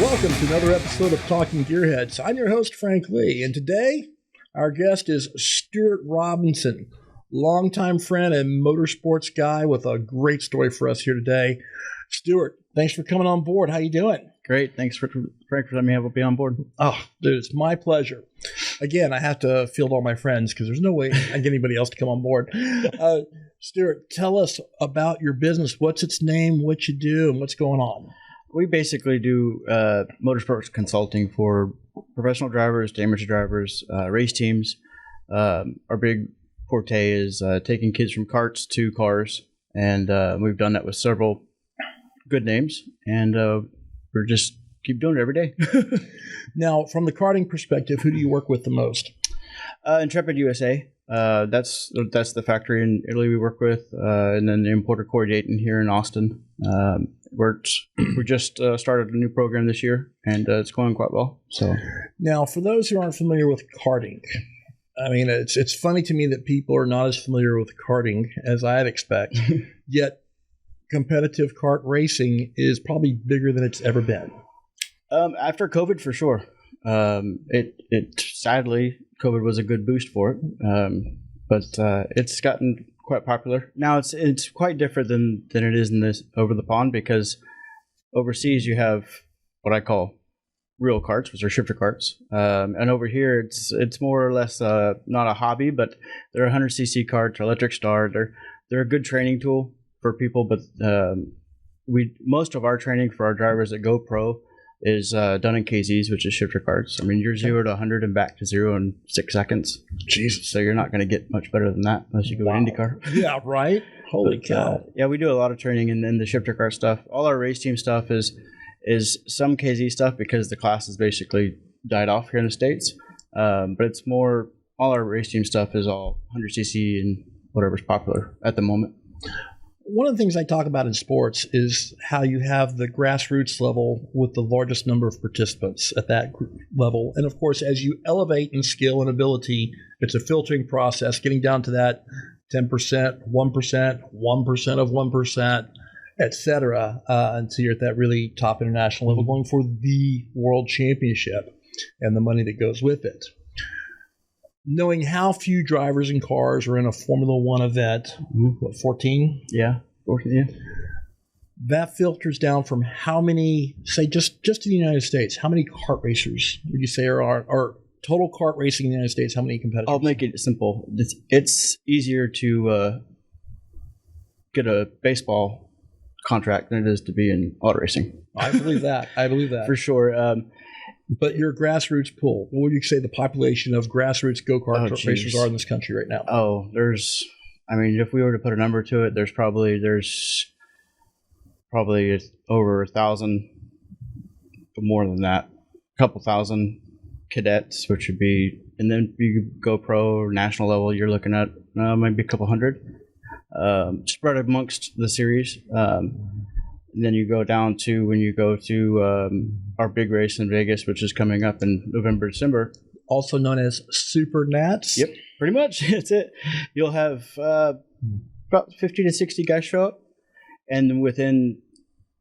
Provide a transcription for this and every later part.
Welcome to another episode of Talking Gearheads. I'm your host, Frank Lee, and today our guest is Stuart Robinson, longtime friend and motorsports guy with a great story for us here today. Stuart, thanks for coming on board. How you doing? Great. Thanks, Frank, for letting me be on board. Oh, dude, it's my pleasure. Again, I have to field all my friends because there's no way I get anybody else to come on board. Stuart, tell us about your business. What's its name, what you do, and what's going on? We basically do motorsports consulting for professional drivers, amateur drivers, race teams. Our big forte is taking kids from karts to cars, and we've done that with several good names, and we're just keep doing it every day. Now, from the karting perspective, who do you work with the most? Intrepid USA. That's the factory in Italy we work with, and then the importer Corey Dayton here in Austin. We just started a new program this year, and it's going quite well. So now, for those who aren't familiar with karting, I mean, it's funny to me that people are not as familiar with karting as I'd expect. Yet, competitive kart racing is probably bigger than it's ever been. After COVID, for sure. It sadly, COVID was a good boost for it, but it's gotten quite popular now. It's quite different than it is in this over the pond, because overseas you have what I call real karts, which are shifter karts, and over here it's more or less not a hobby, but they're 100cc karts, electric start. They're a good training tool for people, but most of our training for our drivers that go pro is done in KZs, which is shifter karts. I mean, you're 0 to 100 and back to 0 in 6 seconds. Jesus. So you're not going to get much better than that unless you go to IndyCar. Yeah, right? Holy cow. Yeah, we do a lot of training in the shifter kart stuff. All our race team stuff is some KZ stuff because the class has basically died off here in the States. But it's more, all our race team stuff is all 100cc and whatever's popular at the moment. One of the things I talk about in sports is how you have the grassroots level with the largest number of participants at that level. And of course, as you elevate in skill and ability, it's a filtering process, getting down to that 10%, 1%, 1% of 1%, et cetera, until you're at that really top international level, going for the world championship and the money that goes with it. Knowing how few drivers and cars are in a Formula One event, 14? Yeah, 14, yeah. That filters down from how many, say, just in the United States, how many kart racers would you say are total kart racing in the United States? How many competitors? I'll make it simple. It's easier to get a baseball contract than it is to be in auto racing. I believe that. For sure. But your grassroots pool, what would you say the population of grassroots go-kart racers are in this country right now? Oh, if we were to put a number to it, there's probably over 1,000, more than that, a couple thousand cadets, which would be, and then you go pro or national level, you're looking at maybe a couple hundred, spread amongst the series. And then you go down to when you go to our big race in Vegas, which is coming up in November, December. Also known as Super Nats. Yep, pretty much. That's it. You'll have about 50 to 60 guys show up. And within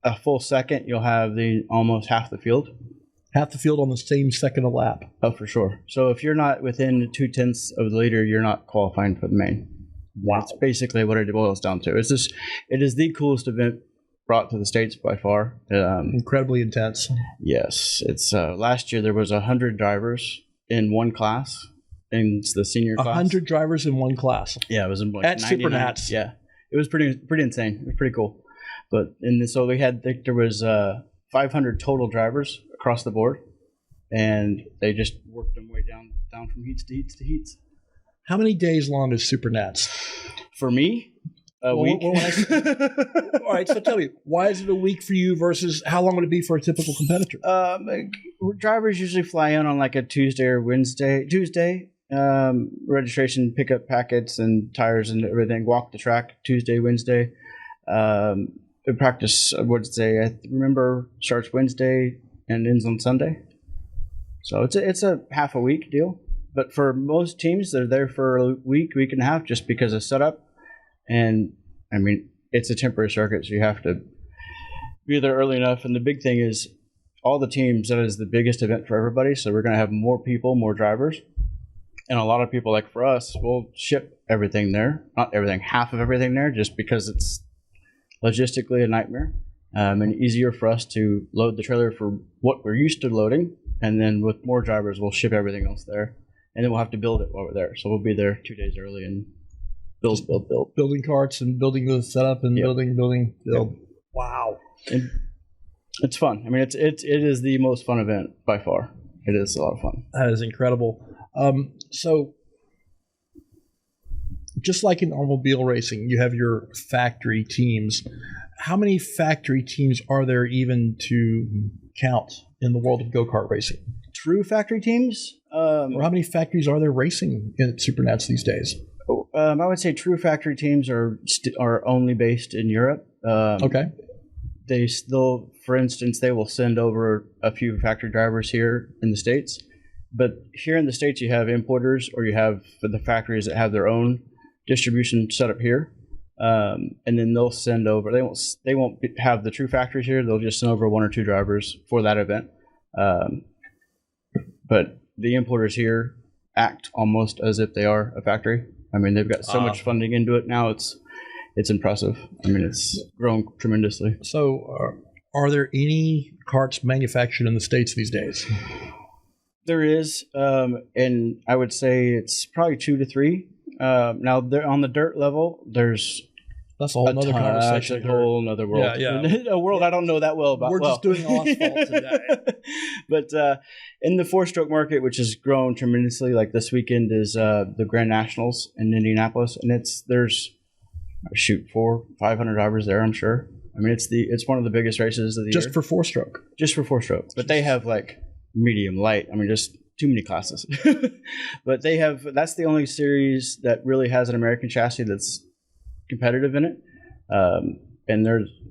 a full second, you'll have almost half the field. Half the field on the same second of lap. Oh, for sure. So if you're not within 2/10 of the leader, you're not qualifying for the main. Wow. That's basically what it boils down to. It is the coolest event brought to the States by far. Incredibly intense. Yes. It's last year there was 100 drivers in one class, in the senior class. 100 drivers in one class. Yeah, it was in like at Super Nats. Yeah. It was pretty insane. It was pretty cool. But so we had, there was 500 total drivers across the board, and they just worked them way down from heats to heats to heats. How many days long is Super Nats? For me, a week. All right, so tell me, why is it a week for you versus how long would it be for a typical competitor? Drivers usually fly in on like a Tuesday or Wednesday. Registration, pick up packets and tires and everything, walk the track Tuesday, Wednesday. Practice, I would say, I remember starts Wednesday and ends on Sunday. So it's a half a week deal. But for most teams, they're there for a week and a half just because of setup. And, I mean, it's a temporary circuit, so you have to be there early enough. And the big thing is all the teams, that is the biggest event for everybody. So we're going to have more people, more drivers. And a lot of people, like for us, will ship everything there. Not everything, half of everything there, just because it's logistically a nightmare. And easier for us to load the trailer for what we're used to loading. And then with more drivers, we'll ship everything else there. And then we'll have to build it while we're there. So we'll be there 2 days early and build. Building carts and building the setup and build. Yep. Wow. And it's fun. I mean, it is the most fun event by far. It is a lot of fun. That is incredible. So just like in automobile racing, you have your factory teams. How many factory teams are there even to count in the world of go-kart racing? True factory teams? Or how many factories are there racing in Supernats these days? I would say true factory teams are only based in Europe. Okay. They still, for instance, they will send over a few factory drivers here in the States. But here in the States, you have importers, or you have the factories that have their own distribution set up here. And then they'll send over, they won't have the true factories here. They'll just send over 1 or 2 drivers for that event. But the importers here act almost as if they are a factory. I mean, they've got so much funding into it now. It's impressive. I mean, it's grown tremendously. So are there any carts manufactured in the States these days? There is, and I would say it's probably 2 to 3. Now, they're on the dirt level, that's a whole other conversation. That's a whole other world. Yeah. A world I don't know that well about. We're just doing asphalt today. But in the 4-stroke market, which has grown tremendously, like this weekend is the Grand Nationals in Indianapolis, and there's 400-500 drivers there, I'm sure. I mean, it's one of the biggest races of the year. Just for 4-stroke? Just for 4-stroke. But they have like medium, light. I mean, just too many classes. But that's the only series that really has an American chassis that's competitive in it. And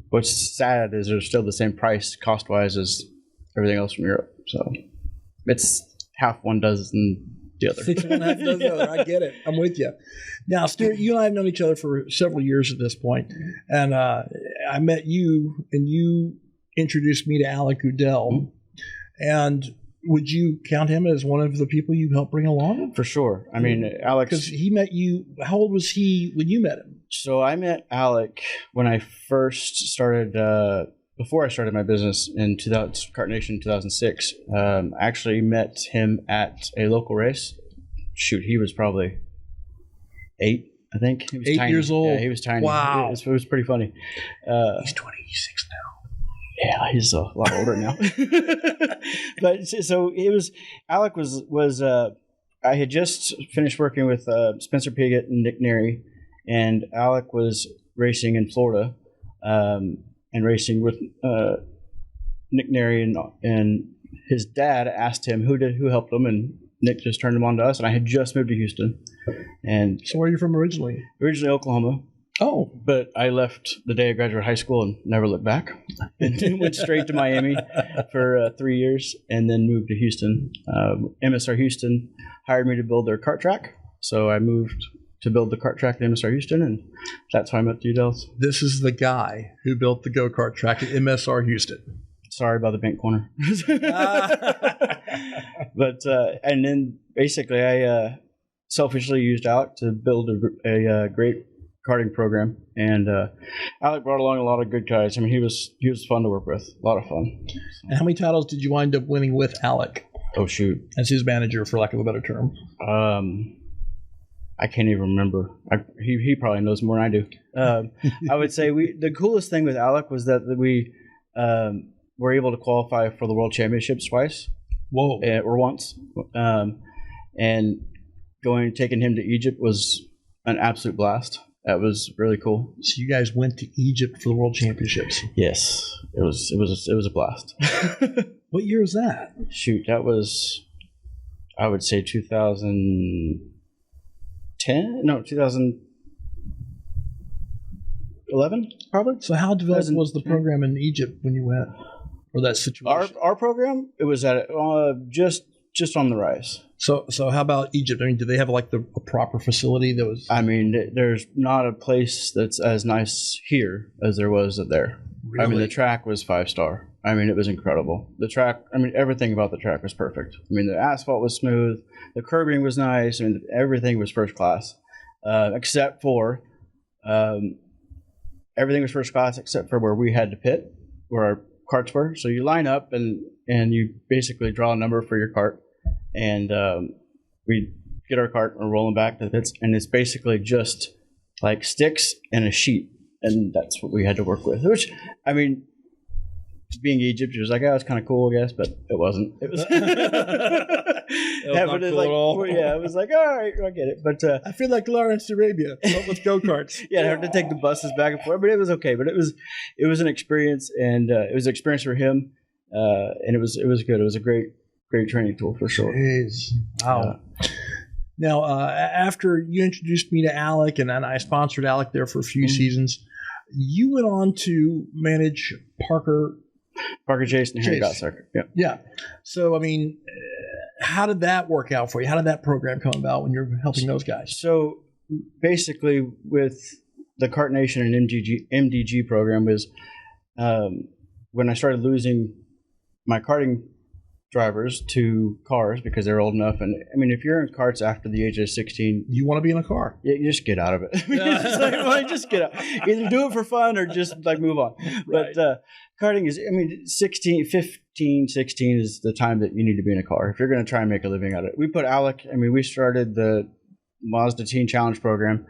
what's sad is they're still the same price cost-wise as everything else from Europe. So it's half one dozen the other. 6 1/2 dozen the other. I get it. I'm with you. Now, Stuart, you and I have known each other for several years at this point, and I met you, and you introduced me to Alec Goodell. And would you count him as one of the people you helped bring along? For sure. I mean, Alex... Because he met you... How old was he when you met him? So I met Alec when I first started... before I started my business in Kart Nation 2006. I actually met him at a local race. Shoot, he was probably 8, I think. He was 8 tiny. years old? Yeah, he was tiny. Wow. It was pretty funny. He's 26 now. Yeah, he's a lot older now. But so Alec was I had just finished working with Spencer Piggott and Nick Neri, and Alec was racing in Florida, and racing with Nick Neri, and his dad asked him who helped him, and Nick just turned him on to us, and I had just moved to Houston. And so where are you from originally? Originally Oklahoma. Oh. But I left the day I graduated high school and never looked back. And went straight to Miami for 3 years and then moved to Houston. MSR Houston hired me to build their kart track. So I moved to build the kart track at MSR Houston, and that's how I met the Udells. This is the guy who built the go-kart track at MSR Houston. Sorry about the bent corner. But and then basically I selfishly used Alec to build a great karting program, and Alec brought along a lot of good guys. I mean, he was fun to work with, a lot of fun. So. And how many titles did you wind up winning with Alec? Oh shoot, as his manager, for lack of a better term. I can't even remember. He probably knows more than I do. I would say the coolest thing with Alec was that we were able to qualify for the World Championships twice. Whoa! Or once, and taking him to Egypt was an absolute blast. That was really cool. So you guys went to Egypt for the World Championships? Yes, it was a blast. What year was that? Shoot, that was, I would say 2010. No, 2011, probably. So how developed was the program in Egypt when you went, or that situation? Our program, it was at just on the rise. So how about Egypt? I mean, do they have like a proper facility that was? I mean, there's not a place that's as nice here as there was there. Really? I mean, the track was 5-star. I mean, it was incredible. The track, I mean, everything about the track was perfect. I mean, the asphalt was smooth, the curbing was nice, I mean, everything was first class, except for everything was first class except for where we had to pit, where our carts were. So you line up and you basically draw a number for your cart, and we get our cart and roll them back to the pits, and it's basically just like sticks and a sheet, and that's what we had to work with. Which, I mean, being Egypt, it was like, oh, it's kind of cool, I guess, but it wasn't. It was. Not cool at all. Well, yeah, it was like, all right, I get it, but I feel like Lawrence Arabia, but with go-karts. yeah, I had to take the buses back and forth, but it was okay. But it was an experience, and it was an experience for him, and it was good. It was a great training tool for sure. Jeez. Wow. Now, after you introduced me to Alec, and I sponsored Alec there for a few seasons, you went on to manage Parker Chase and Harry Gottsarker. Yeah. Yeah. So, I mean, how did that work out for you? How did that program come about when you're helping those guys? So, basically, with the Kart Nation and MDG program was when I started losing my karting drivers to cars because they're old enough. And I mean, if you're in karts after the age of 16, you want to be in a car. Yeah, you just get out of it. Just get out. Either do it for fun or just like move on. Right. But karting is, I mean, 16 is the time that you need to be in a car if you're going to try and make a living out of it. We put Alec, I mean, we started the Mazda Teen Challenge program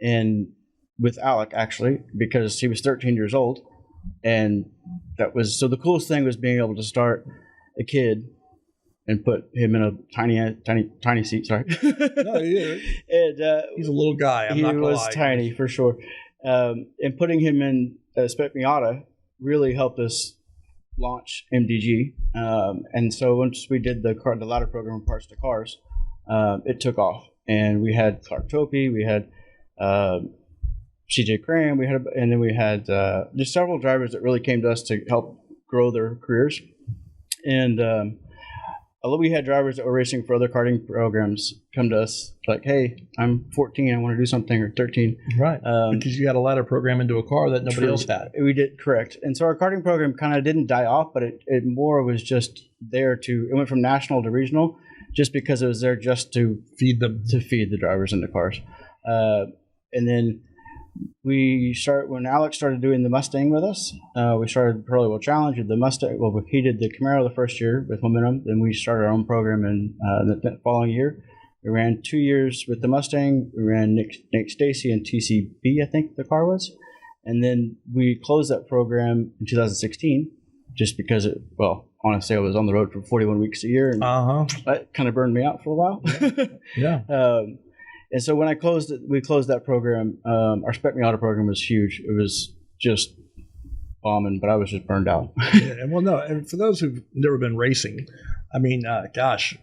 and with Alec actually, because he was 13 years old. And that was, so the coolest thing was being able to start a kid and put him in a tiny seat. Sorry. No, yeah. And he's a little guy. He was tiny for sure. And putting him in Spec Miata really helped us launch MDG. And so once we did the ladder program Parts to Cars, it took off. And we had Clark Topi, we had CJ Cram, and then we had just several drivers that really came to us to help grow their careers. And although we had drivers that were racing for other karting programs come to us like, hey, I'm 14, I want to do something, or 13. Right, because you had a ladder program into a car that nobody else had. We did, correct. And so our karting program kind of didn't die off, but it more was just there it went from national to regional just because it was there just to feed the drivers in the cars. And then when Alex started doing the Mustang with us, we started Pearly World Challenge with the Mustang. Well, he did the Camaro the first year with Momentum. Then we started our own program in the following year. We ran 2 years with the Mustang. We ran Nick Stacy and TCB, I think the car was. And then we closed that program in 2016 just because honestly, I was on the road for 41 weeks a year. And that kind of burned me out for a while. Yeah. And so when we closed that program, our Spec Miata program was huge. It was just bombing, but I was just burned out. Yeah, well, no, and for those who've never been racing, I mean, gosh,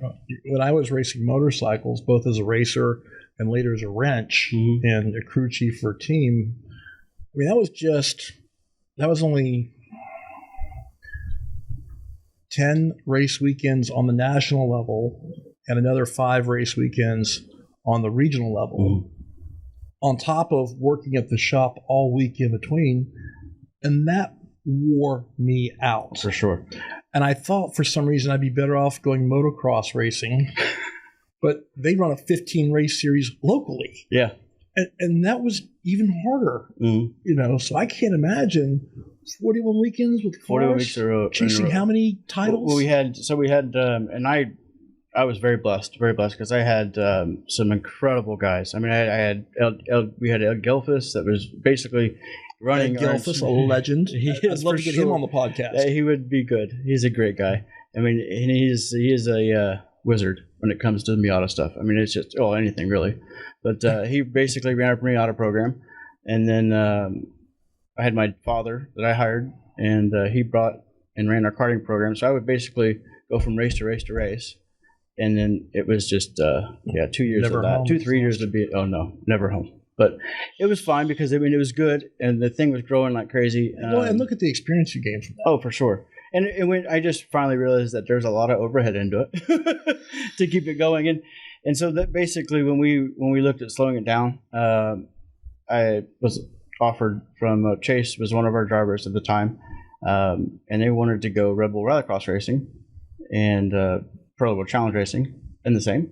when I was racing motorcycles, both as a racer and later as a wrench and a crew chief for a team, I mean, that was only 10 race weekends on the national level and another 5 race weekends on the regional level, on top of working at the shop all week in between, and that wore me out. For sure. And I thought for some reason I'd be better off going motocross racing, but they run a 15 race series locally. Yeah. And that was even harder, so I can't imagine 41 weekends with cars, 41 weeks chasing how many titles? Well, we had, and I was very blessed because I had some incredible guys. I mean, we had Ed Gelfus that was basically running. Ed Gelfus, a legend. I'd love to get him on the podcast. Yeah, he would be good. He's a great guy. I mean, and he is a wizard when it comes to the Miata stuff. I mean, it's just anything really. But he basically ran our Miata program, and then I had my father that I hired, and he brought and ran our karting program. So I would basically go from race to race to race. And then it was just, 2 years never of that. Home. 2-3 years would be, never home. But it was fine because, I mean, it was good. And the thing was growing like crazy. And look at the experience you gained from that. Oh, for sure. And when I just finally realized that there's a lot of overhead into it to keep it going. And so that basically when we looked at slowing it down, I was offered from Chase was one of our drivers at the time. and they wanted to go Red Bull Rallycross racing and Pro Level Challenge racing in the same.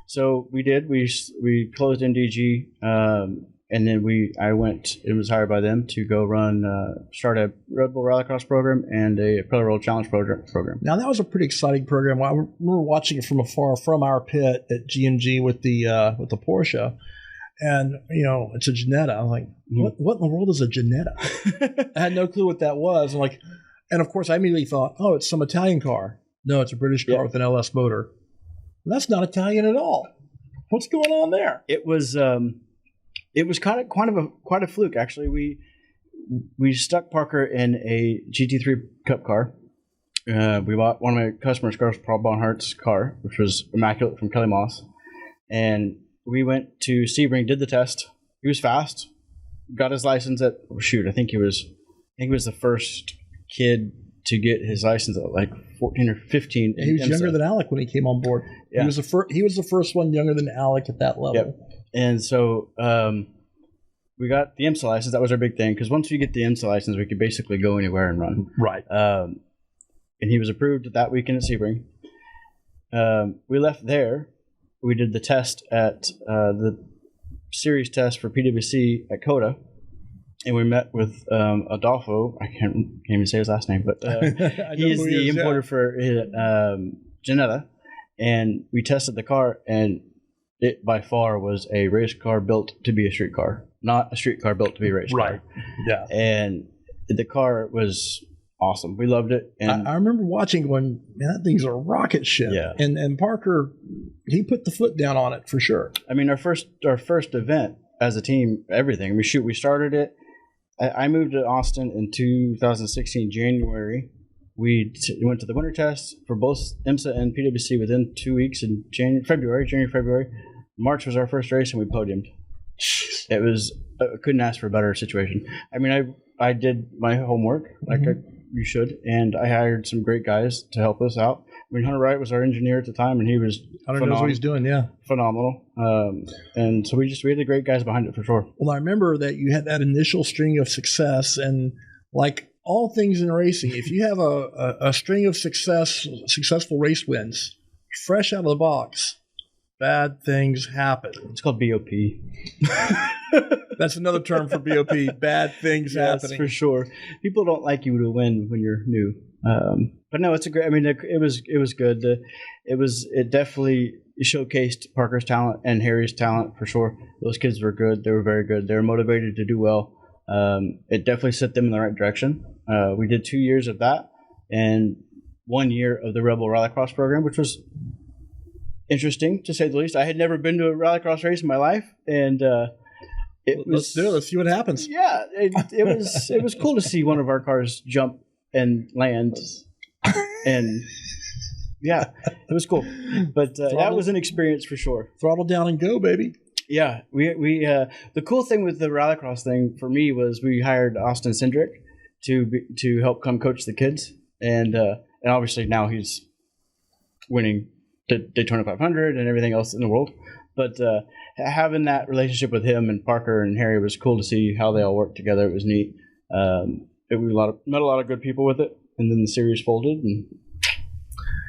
So we did. We closed MDG, and then I went and was hired by them to go start a Red Bull Rallycross program and a Pro Level Challenge program. Now that was a pretty exciting program. I remember watching it from afar from our pit at G&G with the Porsche. And, it's a Ginetta. I'm like, what in the world is a Ginetta? I had no clue what that was. And of course, I immediately thought, oh, it's some Italian car. No, it's a British car with an LS motor. Well, that's not Italian at all. What's going on there? It was quite a fluke, actually. We stuck Parker in a GT3 Cup car. We bought one of my customers' cars, Paul Bonhart's car, which was immaculate from Kelly Moss, and we went to Sebring, did the test. He was fast, got his license at I think he was the first kid to get his license at like 14 or 15. Yeah, he was younger than Alec when he came on board. Yeah. He was the first one younger than Alec at that level. Yep. And so we got the IMSA license. That was our big thing, because once we get the IMSA license, we could basically go anywhere and run. Right. And he was approved that weekend at Sebring. We left there. We did the test at the series test for PwC at COTA, and we met with Adolfo. I can't even say his last name, but he's the importer for Ginetta, and we tested the car, and it by far was a race car built to be a street car, not a street car built to be a race car. Right. Yeah. And the car was awesome. We loved it. And I remember watching when that thing's a rocket ship. Yeah. And Parker, he put the foot down on it for sure. I mean, our first event as a team, everything. We started it. I moved to Austin in 2016 January. We went to the winter test for both IMSA and PwC within 2 weeks in January, February. March was our first race, and we podiumed. It was couldn't ask for a better situation. I mean, I did my homework like you should, and I hired some great guys to help us out. I mean, Hunter Wright was our engineer at the time, and he was Hunter knows what he's doing, yeah, phenomenal. And so we had the great guys behind it for sure. Well, I remember that you had that initial string of success, and like all things in racing, if you have a string of successful race wins, fresh out of the box, bad things happen. It's called BOP. That's another term for BOP. Bad things happening. For sure. People don't like you to win when you're new. But no, it's a great. I mean, it was good. It definitely showcased Parker's talent and Harry's talent for sure. Those kids were good. They were very good. They were motivated to do well. It definitely set them in the right direction. We did 2 years of that and 1 year of the Red Bull Rallycross program, which was interesting to say the least. I had never been to a rallycross race in my life, and let's do it. Let's see what happens. Yeah, it was cool to see one of our cars jump and land, and yeah, it was cool. But that was an experience for sure. Throttle down and go, baby. Yeah, we the cool thing with the rallycross thing for me was we hired Austin Cindric to help come coach the kids, and obviously now he's winning the Daytona 500 and everything else in the world. But having that relationship with him and Parker and Harry was cool to see how they all worked together. It was neat. We met a lot of good people with it, and then the series folded. And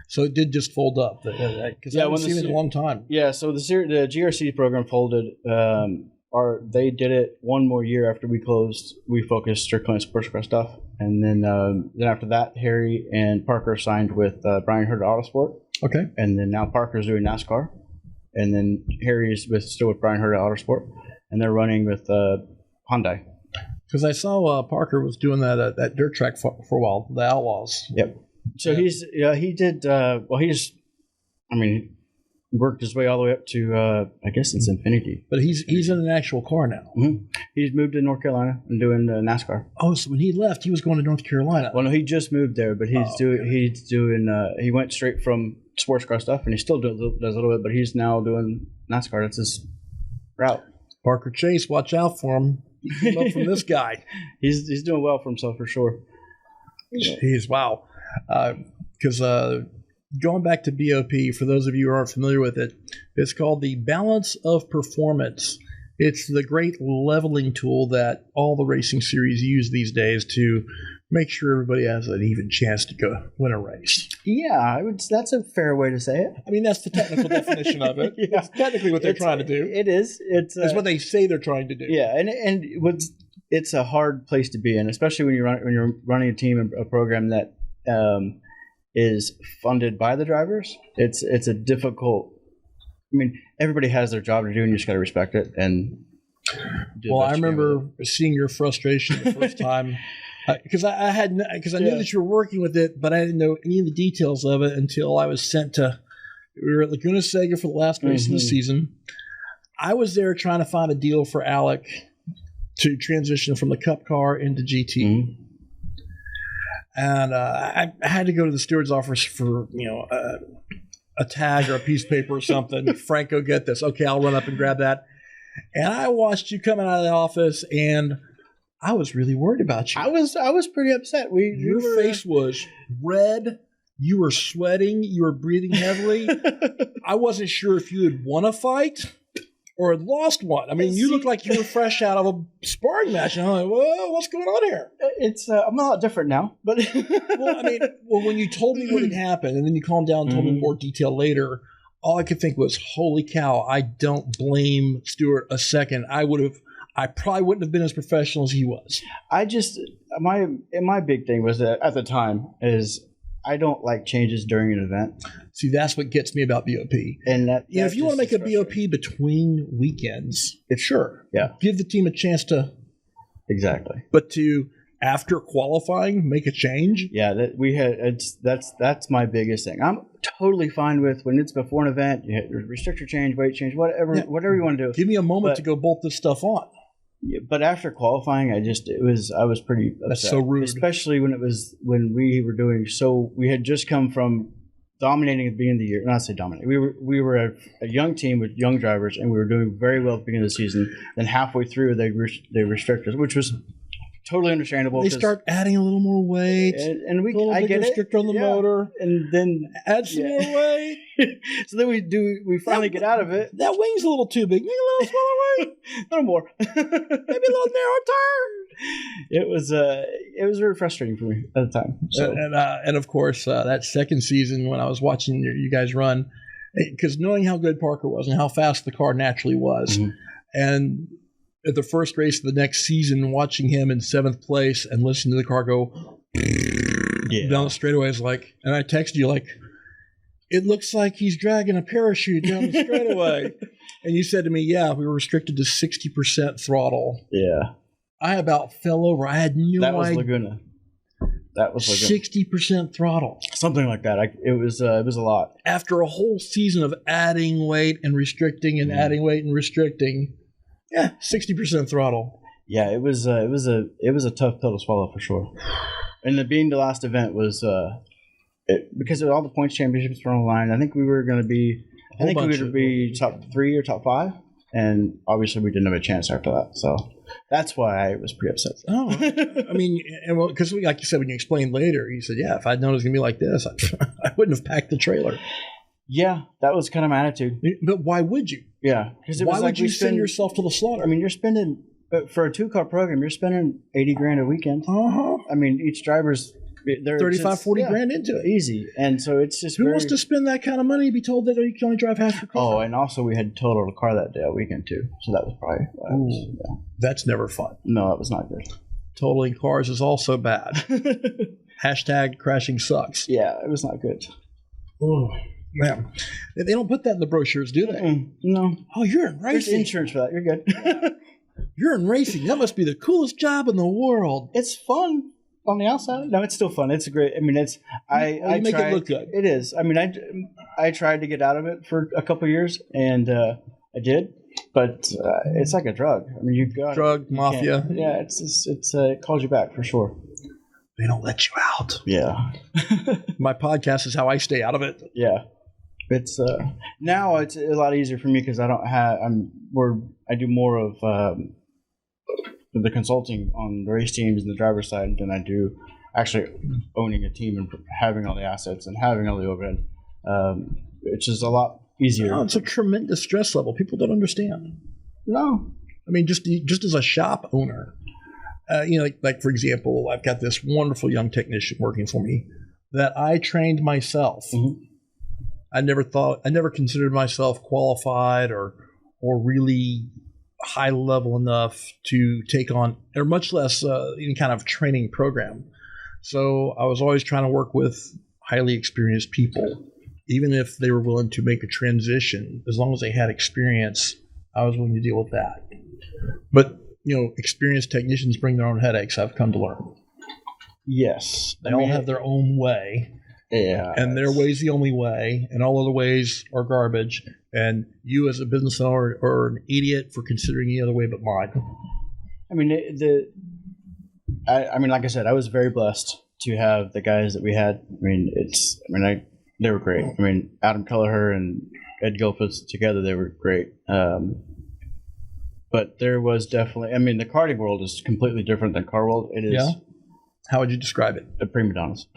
so it did just fold up because I haven't seen it in a long time. Yeah, so the GRC program folded. They did it one more year after we closed. We focused strictly on sports car stuff, and then after that, Harry and Parker signed with Brian Hurd Autosport. Okay, and then now Parker's doing NASCAR, and then Harry's still with Brian Hurd Autosport, and they're running with Hyundai. Because I saw Parker was doing that dirt track for a while, the Outlaws. Yep. So he worked his way all the way up to I guess it's Infinity. But he's in an actual car now. Mm-hmm. He's moved to North Carolina and doing NASCAR. Oh, so when he left, he was going to North Carolina. Well, no, he just moved there, but he went straight from sports car stuff, and he still does a little bit, but he's now doing NASCAR. That's his route. Parker Chase, watch out for him. Keep up from this guy. He's doing well for himself for sure. Jeez, wow. Because going back to BOP, for those of you who aren't familiar with it, it's called the Balance of Performance. It's the great leveling tool that all the racing series use these days to make sure everybody has an even chance to go win a race. Yeah, that's a fair way to say it. I mean, that's the technical definition of it. Yeah. It's technically what they're trying to do. It is. It's what they say they're trying to do. Yeah, and it's a hard place to be in, especially when you're running a team and a program that is funded by the drivers. It's a difficult. I mean, everybody has their job to do, and you just got to respect it. And well, I remember seeing your frustration the first time. Because I knew that you were working with it, but I didn't know any of the details of it until I was sent to. We were at Laguna Seca for the last race of the season. I was there trying to find a deal for Alec to transition from the Cup car into GT, and I had to go to the steward's office for a tag or a piece of paper or something. Franco, get this. Okay, I'll run up and grab that. And I watched you coming out of the office and. I was really worried about you. I was pretty upset. Your face was red. You were sweating. You were breathing heavily. I wasn't sure if you had won a fight or had lost one. I mean, you looked like you were fresh out of a sparring match. And I'm like, whoa, what's going on here? It's I'm a lot different now. But when you told me what had happened, and then you calmed down and told me more detail later, all I could think was, holy cow, I don't blame Stuart a second. I probably wouldn't have been as professional as he was. My big thing was that at the time is I don't like changes during an event. See, that's what gets me about BOP. And if you want to make a BOP between weekends, sure. Yeah. Give the team a chance to. Exactly. But to after qualifying make a change. Yeah, that's my biggest thing. I'm totally fine with when it's before an event, you hit restrictor change, weight change, whatever you want to do. Give me a moment to go bolt this stuff on. Yeah, but after qualifying, I was pretty upset. That's so rude. Especially when we were doing we had just come from dominating at the beginning of the year. Not say dominating. We were a young team with young drivers, and we were doing very well at the beginning of the season. Then halfway through, they restricted us, which was totally understandable. They start adding a little more weight, and I get it. Restrictor on the motor, and then add some more weight. So then we finally get out of it. That wing's a little too big. Maybe a little smaller weight, a little more, maybe a little narrow turn. It was very frustrating for me at the time. So. And of course that second season when I was watching you guys run, because knowing how good Parker was and how fast the car naturally was, and at the first race of the next season, watching him in 7th place and listening to the car go down the straightaway is like, and I texted you like, it looks like he's dragging a parachute down the straightaway. And you said to me, yeah, we were restricted to 60% throttle. Yeah. I about fell over. I had no idea. That was Laguna. 60% throttle. Something like that. It was a lot. After a whole season of adding weight and restricting and adding weight and restricting. Yeah, 60% throttle. Yeah, it was a tough pill to swallow for sure. And being the last event was because of all the points championships were on the line. I think we were going to be top 3 or top 5, and obviously we didn't have a chance after that. So that's why I was pretty upset. Oh, I mean, because like you said, when you explained later, you said, "Yeah, if I'd known it was going to be like this, I wouldn't have packed the trailer." Yeah, that was kind of my attitude. But why would you? Yeah, because why would you send yourself to the slaughter? I mean, you're spending for a 2-car program, you're spending $80,000 a weekend. I mean, each driver's they're 35, 40 grand into it, easy. And so it's just who wants to spend that kind of money? Be told that you can only drive half your car. Oh, and also we had totaled a car that day, a weekend too. So that was probably that's never fun. No, that was not good. Totaling cars is also bad. Hashtag crashing sucks. Yeah, it was not good. Oh. Man, they don't put that in the brochures, do they? No. Oh, you're in racing. There's insurance for that. You're good. You're in racing. That must be the coolest job in the world. It's fun on the outside. No, it's still fun. It's great. I mean, it's I make it look good. It is. I mean, I tried to get out of it for a couple of years, and I did. But it's like a drug. I mean, drug mafia. Yeah, it calls you back for sure. They don't let you out. Yeah. My podcast is how I stay out of it. Yeah. It's now it's a lot easier for me because I don't have I do more of the consulting on the race teams and the driver's side than I do actually owning a team and having all the assets and having all the overhead, which is a lot easier. No, it's a tremendous stress level. People don't understand. No, I mean just as a shop owner, like for example, I've got this wonderful young technician working for me that I trained myself. Mm-hmm. I never considered myself qualified or really high level enough to take on, or much less any kind of training program. So I was always trying to work with highly experienced people, even if they were willing to make a transition. As long as they had experience, I was willing to deal with that. But experienced technicians bring their own headaches, I've come to learn. Yes. They all have their own way. Yeah. And their way's the only way, and all other ways are garbage. And you as a business owner are an idiot for considering any other way but mine. I mean, like I said, I was very blessed to have the guys that we had. They were great. I mean, Adam Kelleher and Ed Gilfus together, they were great. But there was definitely, the karting world is completely different than car world. It is. Yeah? How would you describe it? The prima donnas.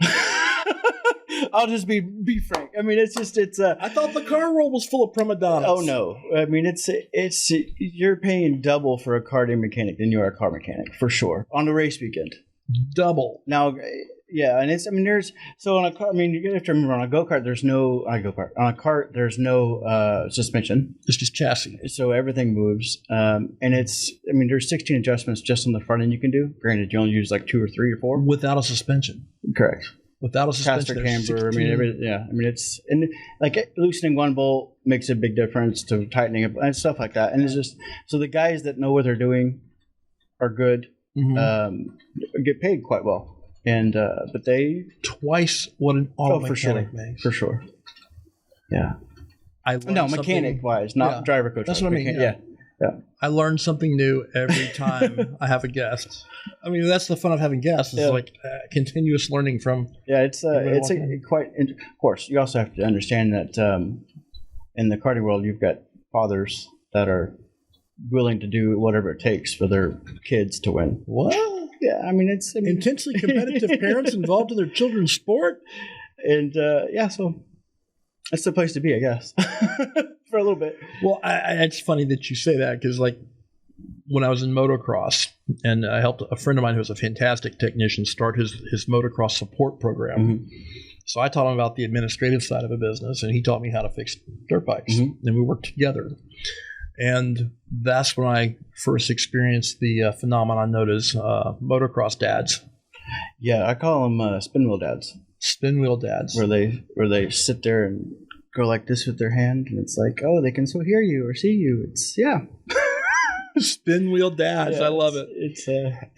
I'll just be frank. I thought the car world was full of prima donnas. Oh no. It's you're paying double for a karting mechanic than you are a car mechanic, for sure. On the race weekend. Double. Now, yeah, and there's so on a car. You have to remember, on a go-kart, there's no on a cart. There's no suspension. It's just chassis. So everything moves, and there's 16 adjustments just on the front end you can do. Granted, you only use like 2 or 3 or 4 without a suspension. Correct. Without a suspension, caster camber. It's like loosening one bolt makes a big difference to tightening it and stuff like that. And it's just so the guys that know what they're doing are good. Mm-hmm. Get paid quite well. And but they twice what an auto mechanic makes. For sure. Yeah. Mechanic wise, not driver coach. That's what I mean. Yeah. I learn something new every time I have a guest. That's the fun of having guests. It's like continuous learning from. Yeah, it's quite. Of course, you also have to understand that in the karting world, you've got fathers that are willing to do whatever it takes for their kids to win. What? Yeah, it's intensely competitive parents involved in their children's sport, and so that's the place to be, I guess, for a little bit. Well, it's funny that you say that because, like, when I was in motocross, and I helped a friend of mine who was a fantastic technician start his motocross support program. Mm-hmm. So I taught him about the administrative side of a business, and he taught me how to fix dirt bikes, mm-hmm. and we worked together. And that's when I first experienced the phenomenon known as motocross dads. Yeah, I call them spin wheel dads. Spin wheel dads, where they sit there and go like this with their hand, and it's like, oh, they can still hear you or see you. It's spin wheel dads. Yeah, I love it.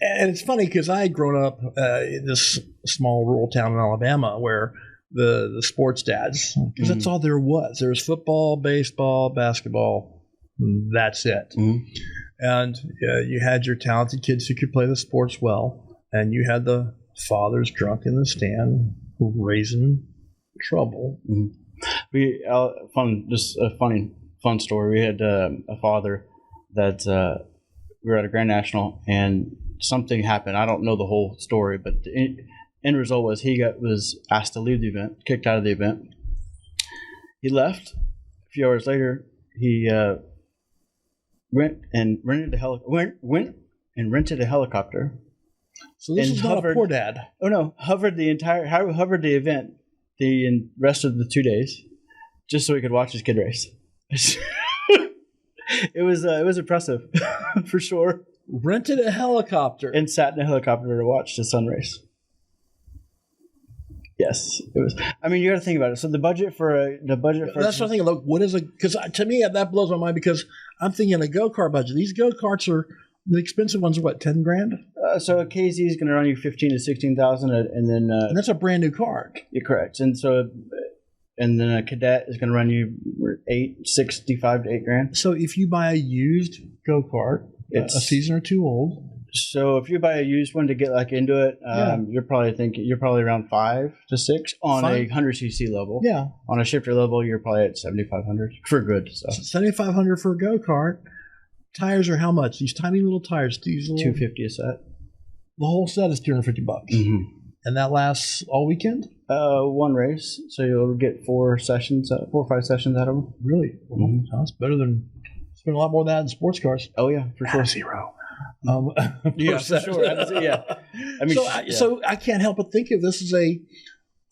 And it's funny because I had grown up in this small rural town in Alabama where the sports dads, because that's all there was. There was football, baseball, basketball. That's it. Mm-hmm. And you had your talented kids who could play the sports well, and you had the fathers drunk in the stand raising trouble. Mm-hmm. Just a fun story. We had a father that we were at a Grand National, and something happened. I don't know the whole story, but the end result was he was asked to leave the event, kicked out of the event. He left. A few hours later, he went and rented a helicopter. So this is not a poor dad. Oh no, hovered the event the rest of the 2 days, just so he could watch his kid race. It was impressive, for sure. Rented a helicopter and sat in a helicopter to watch the sun race. Yes, it was. You got to think about it. So the budget for that's what I'm thinking. Look, what is because to me that blows my mind because I'm thinking a go-kart budget. These go-karts are the expensive ones are what, $10,000? So a KZ is going to run you 15 to 16,000, and then and that's a brand new car. You're correct, and then a Cadet is going to run you $65,000 to $8,000. So if you buy a used go-kart, it's a season or two old. So if you buy a used one to get into it, you're probably around 5 to 6 on a 100cc level. Yeah. On a shifter level, you're probably at 7,500 for good stuff. 7,500 for a go-kart. Tires are how much? These tiny little tires. These little, $250 a set. The whole set is $250. Mm-hmm. And that lasts all weekend? One race, so you'll get 4 or 5 sessions out of them. Really? Mm-hmm. That's better than spending a lot more than that in sports cars. Oh yeah, for sure. Zero. Yeah, for sure. Yeah. I mean, so I can't help but think of this as a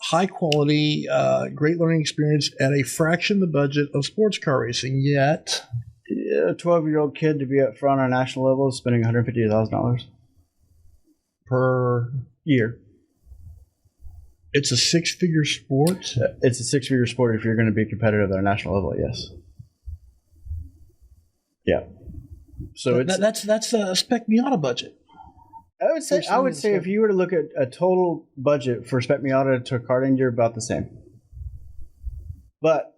high quality, great learning experience at a fraction of the budget of sports car racing. Yet, a 12-year-old kid to be up front on a national level is spending $150,000 per year. It's a six-figure sport. It's a six-figure sport if you're going to be competitive at a national level. Yes. Yeah. So that's a Spec Miata budget. I would say if you were to look at a total budget for Spec Miata to karting, you're about the same. But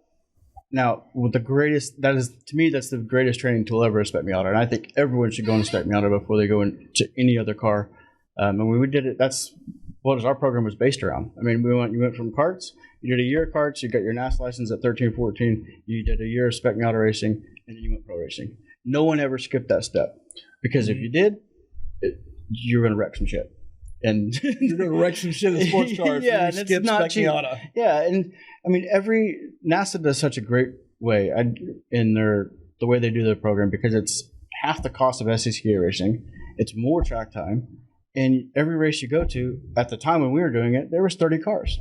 now, with the greatest, to me, that's the greatest training tool ever, is Spec Miata, and I think everyone should go into Spec Miata before they go into any other car. And when we did it, that's what our program was based around. I mean, you went from karts, you did a year of karts, you got your NAS license at 13, 14, you did a year of Spec Miata racing, and then you went pro racing. No one ever skipped that step, because if you did, you're going to wreck some shit. And you're going to wreck some shit in sports cars. Yeah, and it's not cheap. Miata. Yeah, and I mean, NASA does such a great way in the way they do their program, because it's half the cost of SCCA racing. It's more track time, and every race you go to, at the time when we were doing it, there was 30 cars.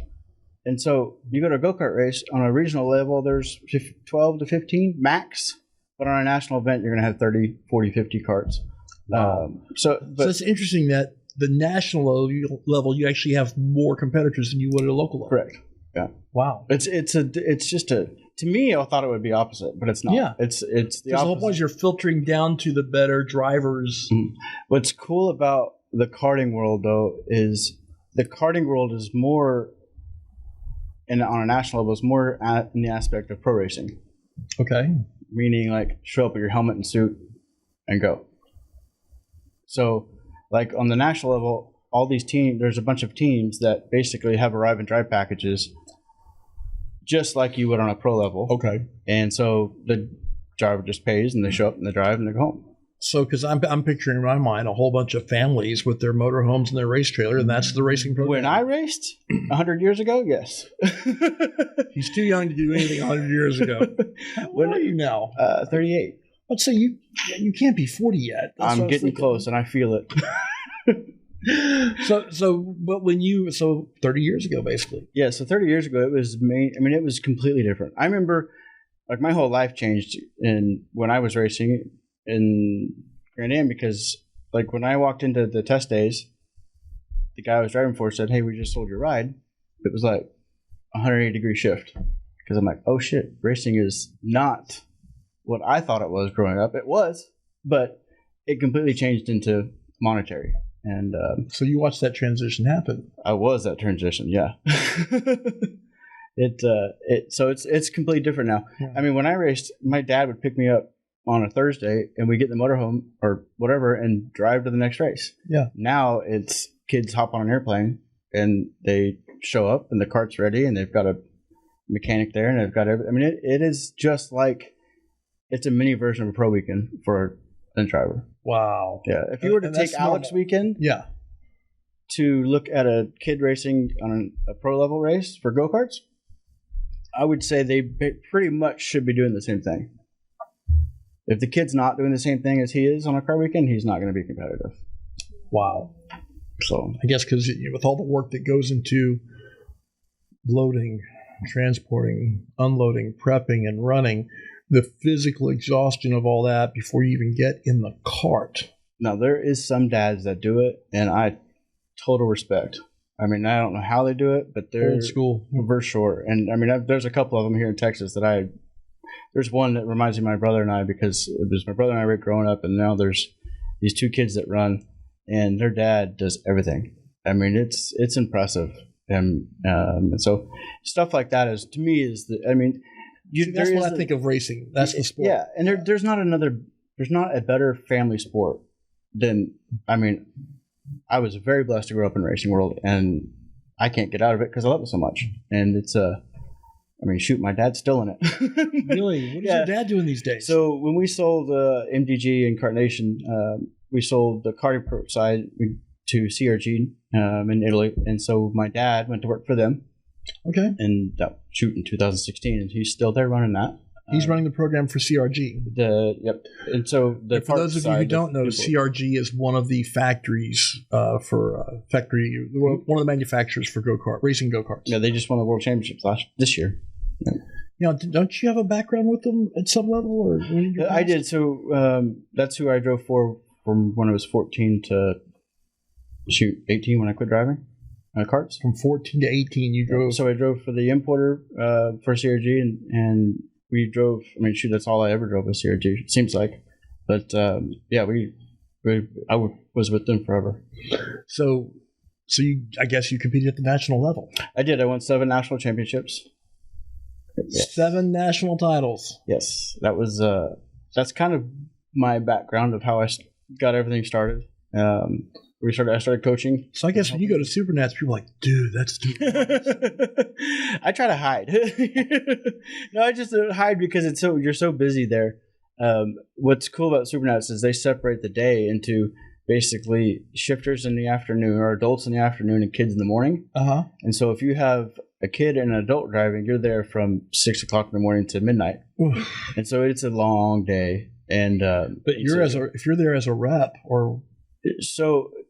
And so you go to a go-kart race on a regional level, there's 12 to 15 max, but on a national event, you're going to have 30, 40, 50 carts. Wow. So it's interesting that the national level, you actually have more competitors than you would at a local level. Correct. Yeah. Wow. To me, I thought it would be opposite, but it's not. Yeah. It's the opposite. The whole point is you're filtering down to the better drivers. Mm-hmm. What's cool about the karting world, though, is the karting world is more, and on a national level, is more in the aspect of pro racing. Okay. Meaning, like, show up with your helmet and suit and go. So, like, on the national level, all these teams, there's a bunch of teams that basically have arrive and drive packages just like you would on a pro level. Okay. And so the driver just pays, and they show up and they drive and they go home. So, because I'm picturing in my mind a whole bunch of families with their motorhomes and their race trailer, and that's the racing program. When I raced 100 years ago, yes. He's too young to do anything 100 years ago. What are you now? 38. Let's say you can't be 40 yet. That's I'm getting close, and I feel it. So 30 years ago, basically. Yeah, so 30 years ago, it was completely different. I remember, like, my whole life changed when I was racing in Grand Am, because, like, when I walked into the test days, the guy I was driving for said, "Hey, we just sold your ride." It was like a 180-degree shift, because I'm like, oh shit, racing is not what I thought it was growing up. It was, but it completely changed into monetary. And so you watched that transition happen. I was that transition, yeah. So it's completely different now. Yeah. I mean, when I raced, my dad would pick me up on a Thursday, and we get in the motorhome or whatever and drive to the next race. Yeah. Now it's kids hop on an airplane and they show up and the cart's ready and they've got a mechanic there and they've got everything. I mean, it is just like it's a mini version of a pro weekend for a driver. Wow. Yeah. If you were to take Alex weekend, yeah, to look at a kid racing on a pro level race for go-karts, I would say they pretty much should be doing the same thing. If the kid's not doing the same thing as he is on a car weekend, he's not going to be competitive. Wow. So I guess because with all the work that goes into loading, transporting, unloading, prepping, and running, the physical exhaustion of all that before you even get in the cart. Now, there is some dads that do it, and I total respect. I mean, I don't know how they do it, but they're old school for sure. And I mean, there's a couple of them here in Texas that there's one that reminds me of my brother and I, because it was my brother and I growing up, and now there's these two kids that run, and their dad does everything. I mean, it's impressive. And so stuff like that is, to me, that's what I think of racing. That's the sport. Yeah, and there's not a better family sport than, I mean, I was very blessed to grow up in the racing world, and I can't get out of it because I love it so much. And it's I mean, shoot, my dad's still in it. Really? What is your dad doing these days? So when we sold MDG and Kart Nation, we sold the karting pro side to CRG in Italy, and so my dad went to work for them. Okay. And in 2016, and he's still there running that. He's running the program for CRG. And so for those of you who don't know, CRG is one of the factories one of the manufacturers for racing go-karts. Yeah, they just won the World Championships this year. Yeah. You know, don't you have a background with them at some level? Or I did. So that's who I drove for from when I was 14 to 18 when I quit driving karts. From 14 to 18, you drove. So I drove for the importer for CRG, and we drove. I mean, shoot, that's all I ever drove with CRG. It seems like, but I was with them forever. So I guess you competed at the national level. I did. I won 7 national championships. Yes. 7 national titles. Yes, that was. That's kind of my background of how I got everything started. I started coaching. So I guess when you go to Supernats, people are like, dude, that's too much. I try to hide. No, I just hide because you're so busy there. What's cool about Supernats is they separate the day into basically shifters in the afternoon, or adults in the afternoon and kids in the morning. Uh-huh. And so if you have a kid and an adult driving, you're there from 6 o'clock in the morning to midnight. And so it's a long day. And but if you're there as a rep or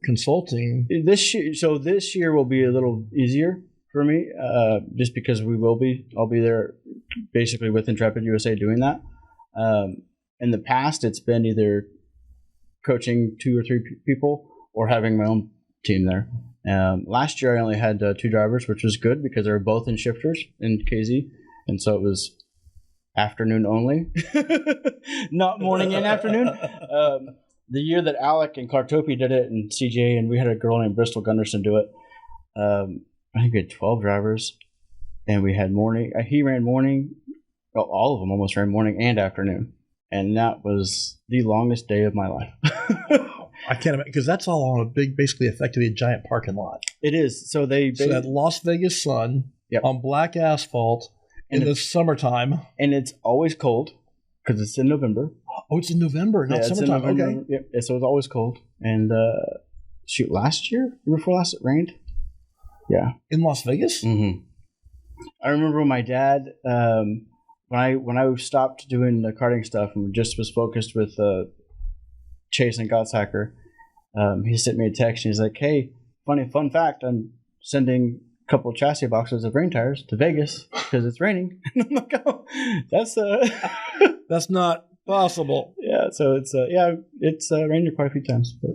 consulting this year will be a little easier for me, just because I'll be there basically with Intrepid USA doing that. In the past, it's been either coaching 2 or 3 people or having my own team there. Last year I only had 2 drivers, which was good because they were both in shifters in KZ, and so it was afternoon only, not morning and afternoon. The year that Alec and Cartopi did it, and CJ, and we had a girl named Bristol Gunderson do it, I think we had 12 drivers, and we had morning. He ran morning. Well, all of them almost ran morning and afternoon, and that was the longest day of my life. I can't imagine, because that's all on a big, basically effectively a giant parking lot. It is. So that Las Vegas sun on black asphalt in the summertime, and it's always cold because it's in November. Oh, it's in November, not summertime. Okay. Yeah, so it's always cold. And last year, before last, it rained. Yeah, in Las Vegas. Mm-hmm. I remember when my dad, when I stopped doing the karting stuff and just was focused with Chase and Gottsacker, he sent me a text and he's like, "Hey, fun fact, I'm sending a couple of chassis boxes of rain tires to Vegas because it's raining." And I'm like, "Oh, that's not possible." Yeah, so it's rained here quite a few times, but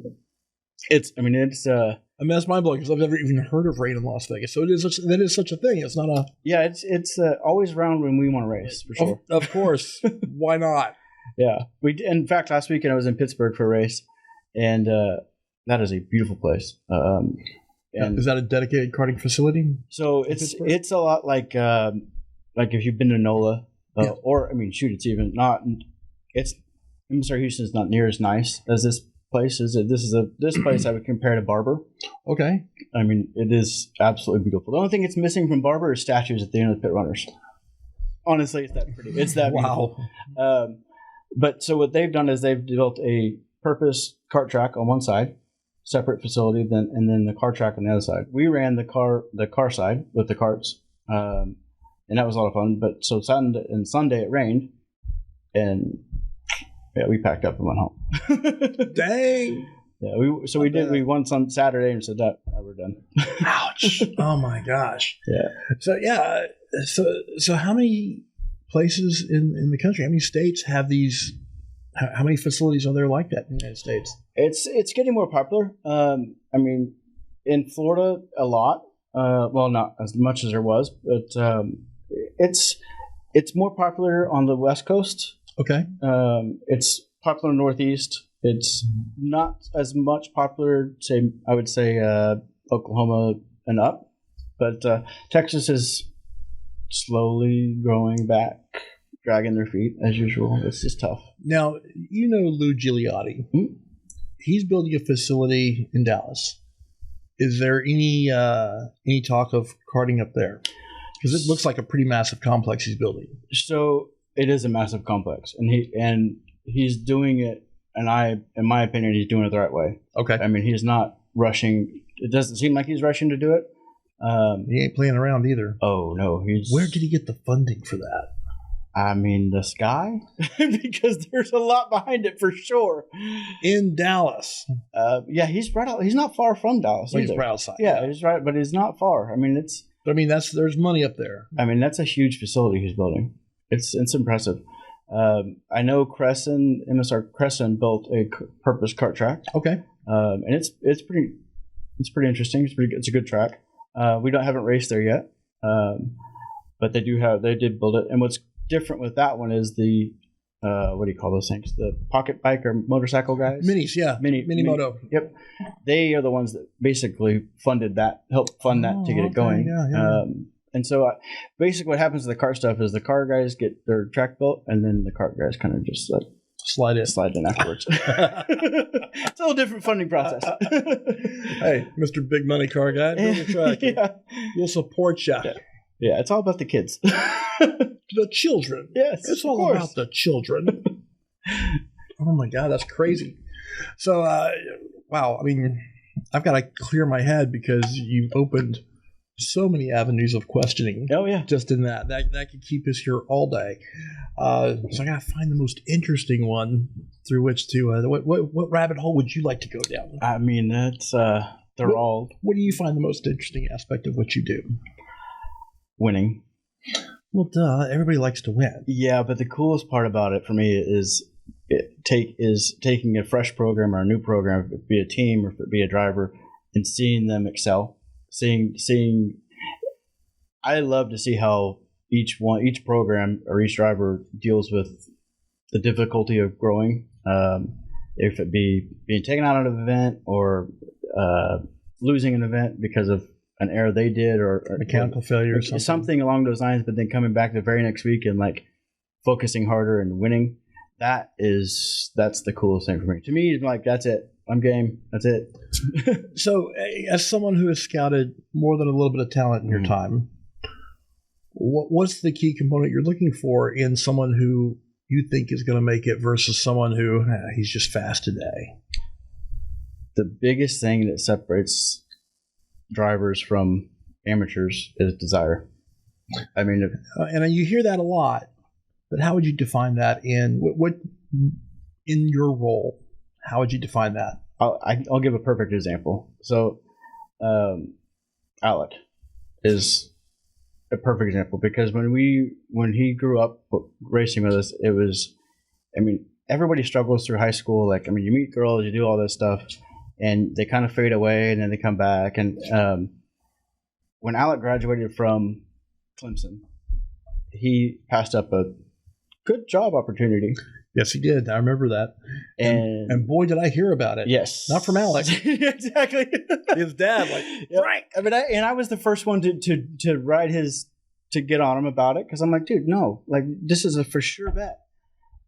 it's that's mind blowing because I've never even heard of rain in Las Vegas. So that is such a thing. It's not a it's always around when we want to race for sure. Of course, why not? Yeah, in fact, last weekend I was in Pittsburgh for a race, and that is a beautiful place. And is that a dedicated karting facility? So it's a lot like if you've been to NOLA, or it's even not. It's MSR Houston's not near as nice as this place is. This place I would compare to Barber. Okay. I mean, it is absolutely beautiful. The only thing it's missing from Barber is statues at the end of the pit runners. Honestly, it's that pretty. It's that beautiful. Wow. But so what they've done is they've built a purpose kart track on one side, separate facility, and then the car track on the other side. We ran the car side with the karts, and that was a lot of fun. But so Sunday it rained, and we packed up and went home. Dang. Yeah, we won some Saturday and said that we're done. Ouch! Oh my gosh. Yeah. So how many places in the country? How many states have these? How many facilities are there like that in the United States? It's getting more popular. In Florida, a lot. Well, not as much as there was, but it's more popular on the West Coast. Okay. It's popular in the Northeast. It's not as much popular, I would say Oklahoma and up, but Texas is slowly growing back, dragging their feet as usual. It's just tough. Now, Lou Gigliotti. Mm-hmm. He's building a facility in Dallas. Is there any talk of karting up there? Because it looks like a pretty massive complex he's building. So it is a massive complex, and he's doing it. And in my opinion, he's doing it the right way. Okay. I mean, he's not rushing. It doesn't seem like he's rushing to do it. He ain't playing around either. Oh no, Where did he get the funding for that? I mean, the sky, because there's a lot behind it for sure. In Dallas. Yeah, he's right out. He's not far from Dallas. Well, he's right outside. Yeah, he's right, but he's not far. I mean, there's money up there. I mean, that's a huge facility he's building. It's impressive. I know MSR Crescent built a purpose kart track. Okay. And it's pretty interesting. It's a good track. We haven't raced there yet. But they did build it. And what's different with that one is the what do you call those things? The pocket bike or motorcycle guys? Minis, yeah. Mini Moto. Yep. They are the ones that basically helped fund that to get it going. Yeah. And so basically what happens to the car stuff is the car guys get their track built, and then the kart guys kind of just like slide in afterwards. It's a little different funding process. Hey, Mr. Big Money Car Guy, build a track. Yeah. We'll support you. Yeah, it's all about the kids. The children. Yes, it's all about the children. Oh my God, that's crazy. So, wow. I mean, I've got to clear my head because you've opened so many avenues of questioning. Oh yeah, just in that could keep us here all day. So I got to find the most interesting one through which to. What rabbit hole would you like to go down? I mean, that's they're all. What do you find the most interesting aspect of what you do? Winning. Well, duh. Everybody likes to win. Yeah, but the coolest part about it for me is taking a fresh program or a new program, if it be a team or if it be a driver, and seeing them excel. Seeing, I love to see how each program or each driver deals with the difficulty of growing. If it be being taken out of an event or losing an event because of an error they did or mechanical failure or something along those lines, but then coming back the very next week and like focusing harder and winning. That's the coolest thing for me. To me, it's like, that's it. I'm game. That's it. So, as someone who has scouted more than a little bit of talent in your time, what's the key component you're looking for in someone who you think is going to make it versus someone who he's just fast today? The biggest thing that separates drivers from amateurs is desire. I mean, and you hear that a lot, but how would you define that in what in your role? How would you define that? I'll give a perfect example. So, Alec is a perfect example because when he grew up racing with us, it was, I mean, everybody struggles through high school. Like, I mean, you meet girls, you do all this stuff, and they kind of fade away, and then they come back. And when Alec graduated from Clemson, he passed up a good job opportunity. Yes, he did. I remember that. And boy, did I hear about it. Yes. Not from Alex. Exactly. His dad, like, yep. Right. I mean, I was the first one to ride to get on him about it because I'm like, dude, no, like, this is a for sure bet.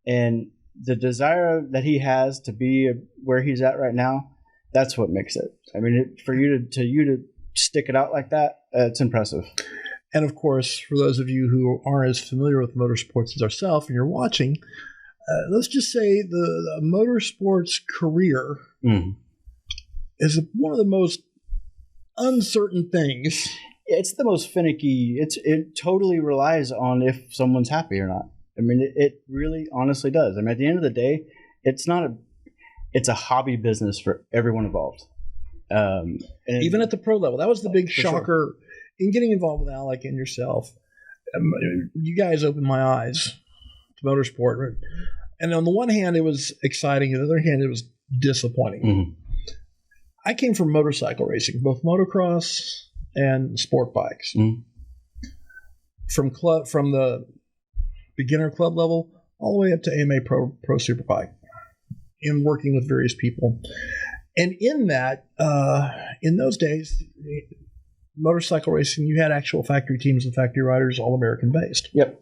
And the desire that he has to be where he's at right now, that's what makes it. I mean, for you to stick it out like that, it's impressive. And of course, for those of you who aren't as familiar with motorsports as ourselves and you're watching, let's just say the motorsports career is one of the most uncertain things. It's the most finicky. It totally relies on if someone's happy or not. I mean, it really honestly does. I mean, at the end of the day, it's a hobby business for everyone involved. And even at the pro level, that was the big shocker sure. in getting involved with Alec and yourself. You guys opened my eyes to motorsport. And on the one hand, it was exciting. On the other hand, it was disappointing. Mm-hmm. I came from motorcycle racing, both motocross and sport bikes. Mm-hmm. From the beginner club level all the way up to AMA Pro Superbike, in working with various people. And in that, in those days, motorcycle racing, you had actual factory teams and factory riders, all American based. Yep.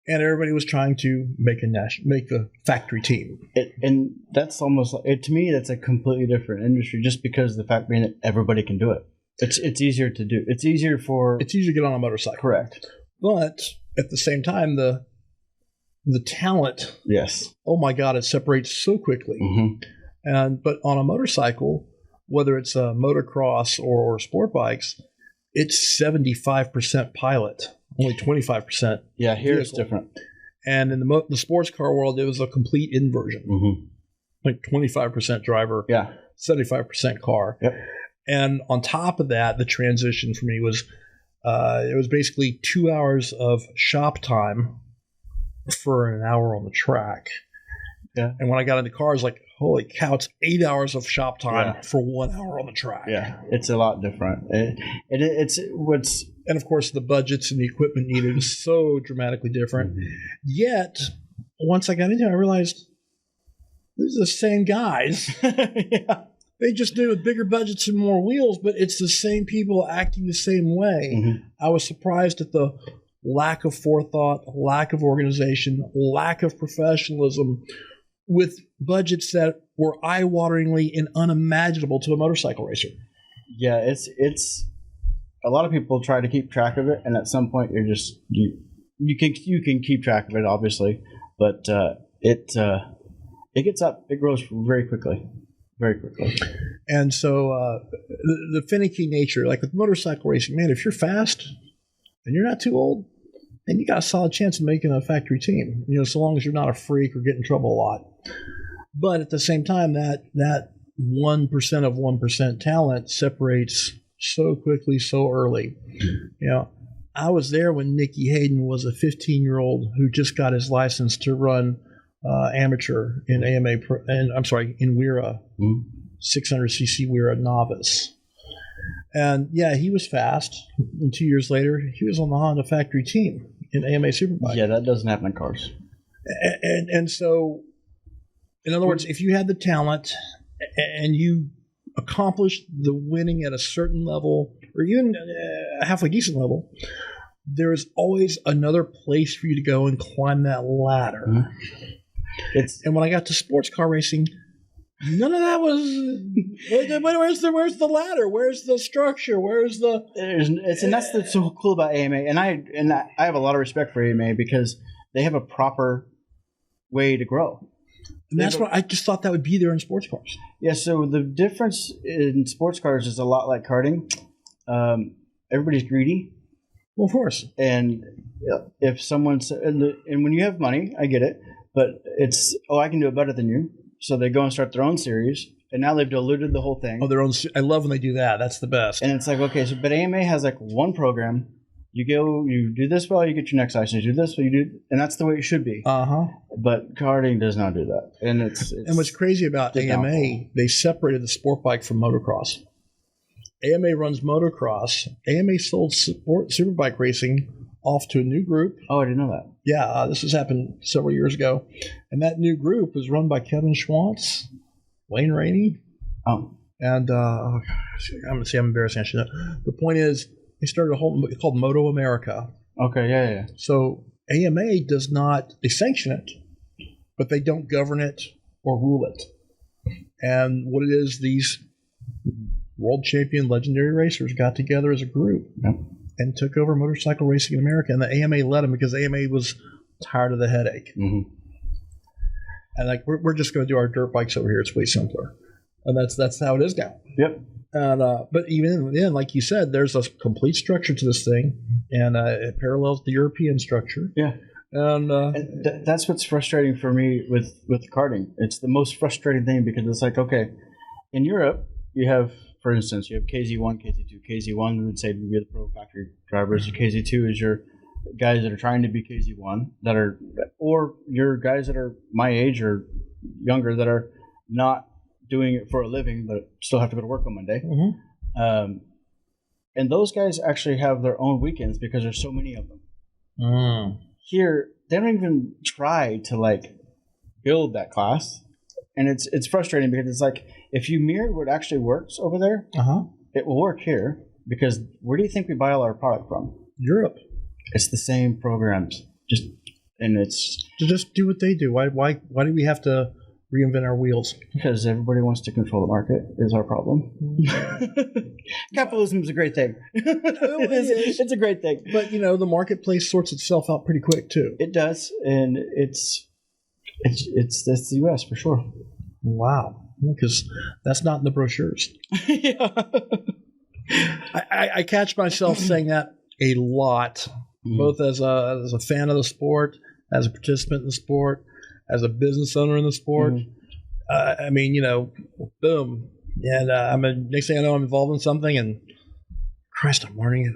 And everybody was trying to make the factory team. And that's almost like, to me, that's a completely different industry just because of the fact being that everybody can do it. It's easier to do. It's easier to get on a motorcycle. Correct. But at the same time, the talent. Yes. Oh my God, it separates so quickly. Mm-hmm. But on a motorcycle, whether it's a motocross or sport bikes, it's 75% pilot. only 25%. Yeah, here vehicle. it's different. And in the sports car world, it was a complete inversion. Mm-hmm. Like 25% driver, Yeah, 75% car. Yep. And on top of that, the transition for me was it was basically 2 hours of shop time for an hour on the track. Yeah. And when I got in the car, I was like, holy cow, it's 8 hours of shop time for 1 hour on the track. Yeah, it's a lot different. It's what's... And, of course, the budgets and the equipment needed is so dramatically different. Mm-hmm. Yet, once I got into it, I realized these are the same guys. Yeah. They just do it with bigger budgets and more wheels, but it's the same people acting the same way. Mm-hmm. I was surprised at the lack of forethought, lack of organization, lack of professionalism with budgets that were eye-wateringly and unimaginable to a motorcycle racer. Yeah, it's a lot of people try to keep track of it, and at some point you're just you can keep track of it, obviously, but it gets up, it grows very quickly. Very quickly. And so the finicky nature, like with motorcycle racing, man, if you're fast and you're not too old, then you got a solid chance of making a factory team, so long as you're not a freak or get in trouble a lot. But at the same time, that 1% of 1% talent separates so quickly, so early. I was there when Nicky Hayden was a 15-year-old who just got his license to run amateur in in WERA, 600cc WERA novice. And yeah, he was fast. And 2 years later, he was on the Honda factory team in AMA Superbike. Yeah, that doesn't happen in cars. And so, in other words, if you had the talent and you accomplished the winning at a certain level, or even a halfway decent level, there is always another place for you to go and climb that ladder. Mm-hmm. And when I got to sports car racing, none of that was. Where's the ladder? Where's the structure? Where's the? And that's what's so cool about AMA. And I have a lot of respect for AMA because they have a proper way to grow. And that's what I just thought that would be there in sports cars. Yeah. So the difference in sports cars is a lot like karting. Everybody's greedy. Well, of course. And if someone's and when you have money, I get it. But it's, I can do it better than you. So they go and start their own series, and now they've diluted the whole thing. Oh, their own. I love when they do that. That's the best. And it's like, okay, but AMA has like one program. You go, you do this well, you get your next license. You do this well, you do, and that's the way it should be. But karting does not do that, and it's and what's crazy about AMA, they separated the sport bike from motocross. AMA runs motocross. AMA sold superbike racing off to a new group. Oh, I didn't know that. Yeah, this has happened several years ago. And that new group was run by Kevin Schwantz, Wayne Rainey. Oh. And I'm embarrassing. I should know. The point is, they started a whole called Moto America. Okay, yeah. So AMA does not, they sanction it, but they don't govern it or rule it. And what it is, these world champion legendary racers got together as a group. Yep. And took over motorcycle racing in America, and the AMA let them because the AMA was tired of the headache. Mm-hmm. And like we're just going to do our dirt bikes over here; it's way simpler, and that's how it is now. Yep. And but even then, like you said, there's a complete structure to this thing, and it parallels the European structure. Yeah. And that's what's frustrating for me with karting. It's the most frustrating thing because it's like, okay, in Europe you have. For instance, you have KZ1, KZ2. KZ1 would say would be the pro factory drivers. KZ2 is your guys that are trying to be KZ1 or your guys that are my age or younger that are not doing it for a living but still have to go to work on Monday. Mm-hmm. And those guys actually have their own weekends because there's so many of them. Here, they don't even try to build that class. And it's frustrating because it's like, if you mirror what actually works over there, it will work here. Because where do you think we buy all our product from? Europe. It's the same programs. Just do what they do. Why do we have to reinvent our wheels? Because everybody wants to control the market is our problem. Capitalism is a great thing. It's a great thing. But the marketplace sorts itself out pretty quick too. It does, and that's the U.S. for sure. Wow, because that's not in the brochures. Yeah. I catch myself saying that a lot both as a fan of the sport, as a participant in the sport, as a business owner in the sport. I mean, boom. And next thing I know, I'm involved in something, and Christ, I'm learning it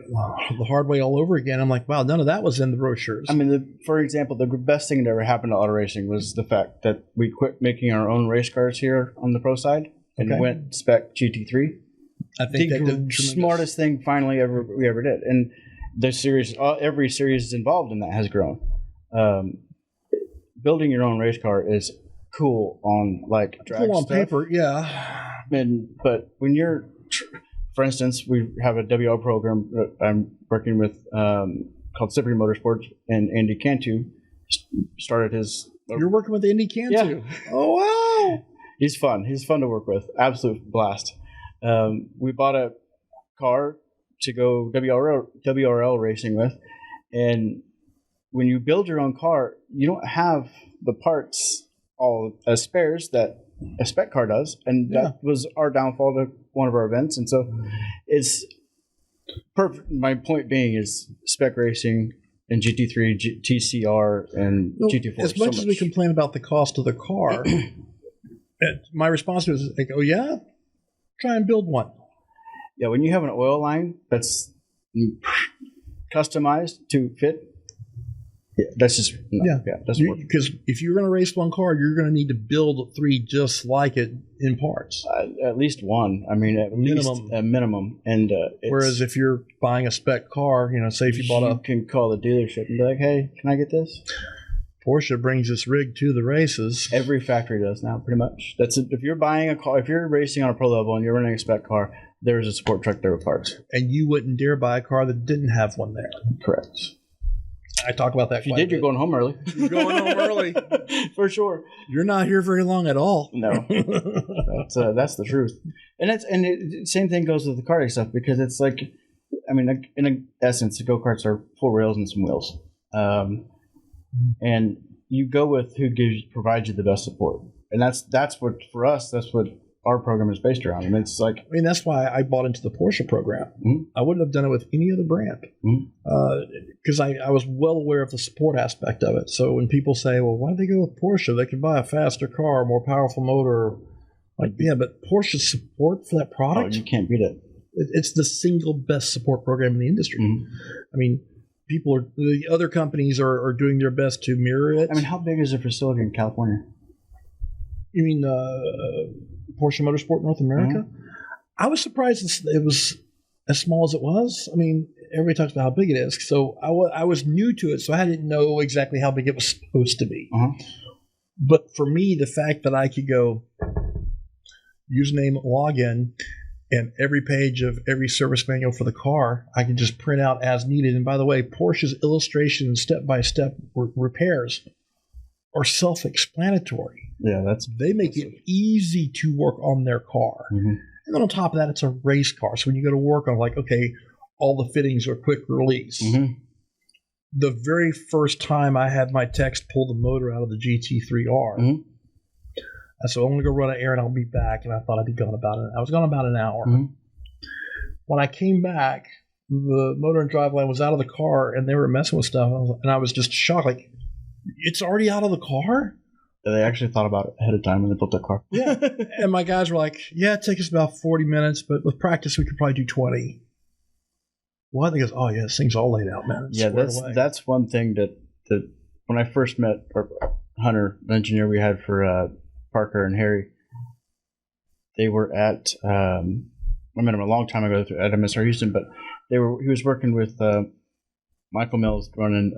the hard way all over again. I'm like, wow, none of that was in the brochures. I mean, for example, the best thing that ever happened to auto racing was the fact that we quit making our own race cars here on the pro side and went spec GT3. I think the smartest thing finally we ever did. And the series, every series involved in that has grown. Building your own race car is cool on like drag cool on stuff. paper, yeah. But when you're, for instance, we have a WL program that I'm working with called Stuart Motorsport, and Andy Cantu started his. You're working with Andy Cantu. Yeah. Oh wow. He's fun. He's fun to work with. Absolute blast. We bought a car to go WRL racing with, and when you build your own car, you don't have the parts all as spares that a spec car does, and that was our downfall to one of our events. And so it's perfect. My point being is spec racing and GT3, TCR, and GT4. As much as we complain about the cost of the car, my response is like, oh yeah, try and build one. Yeah, when you have an oil line that's customized to fit, that's just doesn't work. Because if you're going to race one car, you're going to need to build 3 just like it in parts. At least one. I mean, at least a minimum. And whereas if you're buying a spec car, say if you bought you can call the dealership and be like, "Hey, can I get this?" Porsche brings this rig to the races. Every factory does now, pretty much. That's it. If you're buying a car, if you're racing on a pro level and you're running a spec car, there's a support truck there with parts. And you wouldn't dare buy a car that didn't have one there. Correct. I talk about that. If you did, you're going home early. You're going home early, for sure. You're not here very long at all. No, that's the truth. And same thing goes with the karting stuff, because it's like, I mean, in essence, the go karts are 4 rails and some wheels, and you go with who provides you the best support, and that's what for us. That's what our program is based around. And it's like, that's why I bought into the Porsche program. Mm-hmm. I wouldn't have done it with any other brand, because I was well aware of the support aspect of it. So when people say, well, why did they go with Porsche? They could buy a faster car, a more powerful motor. Like, yeah, but Porsche's support for that product, you can't beat it. It's the single best support program in the industry. Mm-hmm. I mean, the other companies are doing their best to mirror it. I mean, how big is the facility in California? You mean Porsche Motorsport North America? Mm-hmm. I was surprised it was as small as it was. I mean, everybody talks about how big it is. So I was new to it, so I didn't know exactly how big it was supposed to be. Uh-huh. But for me, the fact that I could go username, login, and every page of every service manual for the car, I can just print out as needed. And by the way, Porsche's illustration step-by-step repairs are self-explanatory. Yeah, they make it easy to work on their car. Mm-hmm. And then on top of that, it's a race car. So when you go to work on, like, okay, all the fittings are quick release. Mm-hmm. The very first time I had my techs pull the motor out of the GT3R, mm-hmm. I said, I'm going to go run an errand, I'll be back. And I thought I'd be gone I was gone about an hour. Mm-hmm. When I came back, the motor and driveline was out of the car, and they were messing with stuff. And I was just shocked, like, it's already out of the car? They actually thought about it ahead of time when they built their car. Yeah. And my guys were like, yeah, it takes us about 40 minutes, but with practice, we could probably do 20. Well, I think oh, yeah, this thing's all laid out, man. It's that's one thing that when I first met Hunter, the engineer we had for Parker and Harry, they were at, I met him a long time ago at MSR Houston, but he was working with Michael Mills running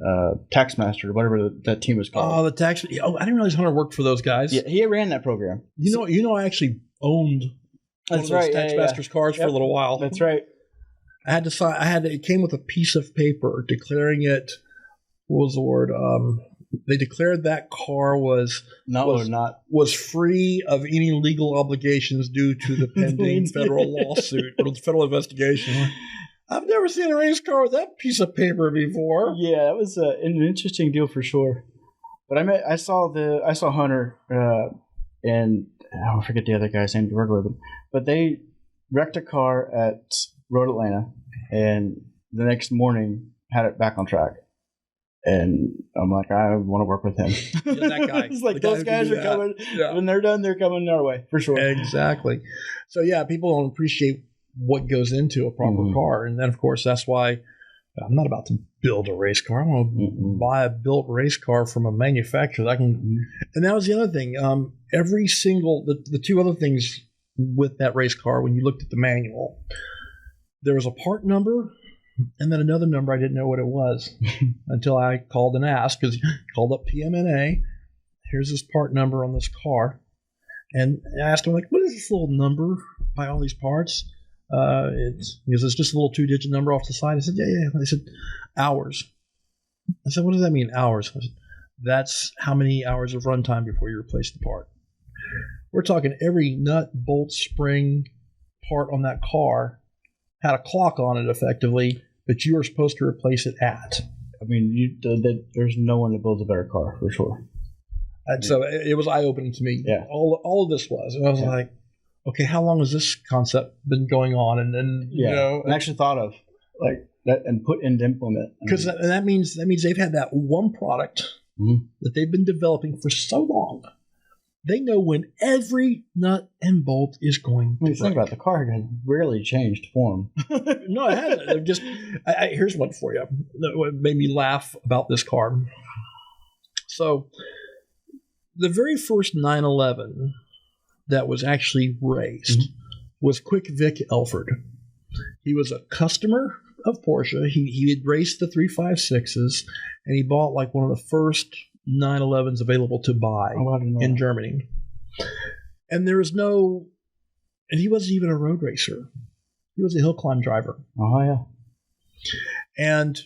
Taxmaster, whatever that team was called. Oh, the Tax. Oh, I didn't realize Hunter worked for those guys. Yeah, he ran that program. You know, I actually owned one of those Taxmaster's cars for a little while. That's right. I had to sign. It came with a piece of paper declaring it. What was the word? They declared that car was free of any legal obligations due to the pending federal lawsuit or the federal investigation. I've never seen a race car with that piece of paper before. Yeah, it was an interesting deal for sure. But I saw Hunter and I forget the other guy's name to work with him. But they wrecked a car at Road Atlanta, and the next morning had it back on track. And I'm like, I want to work with him. Yeah, that guy. It's like those guys are coming. Yeah. When they're done, they're coming our way for sure. Exactly. So yeah, people don't appreciate what goes into a proper car, and then of course that's why I'm not about to build a race car. I'm going to buy a built race car from a manufacturer that I can. And that was the other thing. Every single the two other things with that race car, when you looked at the manual, there was a part number. And then another number I didn't know what it was until I called and asked, because called up PMNA. Here's this part number on this car. And I asked him, like, what is this little number by all these parts? It's just a little 2-digit number off the side. I said, yeah. They said, hours. I said, what does that mean, hours? I said, that's how many hours of runtime before you replace the part. We're talking every nut, bolt, spring part on that car had a clock on it effectively, but you were supposed to replace it at. I mean, there's no one that builds a better car for sure. And so it was eye-opening to me. Yeah. All of this was. And I was like, okay, how long has this concept been going on? And you know, and actually thought of like that and put into implement. Because that means they've had that one product that they've been developing for so long. They know when every nut and bolt is going to break. Think about it, the car has rarely changed form. No, it hasn't. They're just. Here's one for you. What made me laugh about this car. So, the very first 911 that was actually raced was Quick Vic Elford. He was a customer of Porsche. He had raced the 356s, and he bought like one of the first 911s available to buy in Germany. And there was no, and he wasn't even a road racer. He was a hill climb driver. Oh yeah. And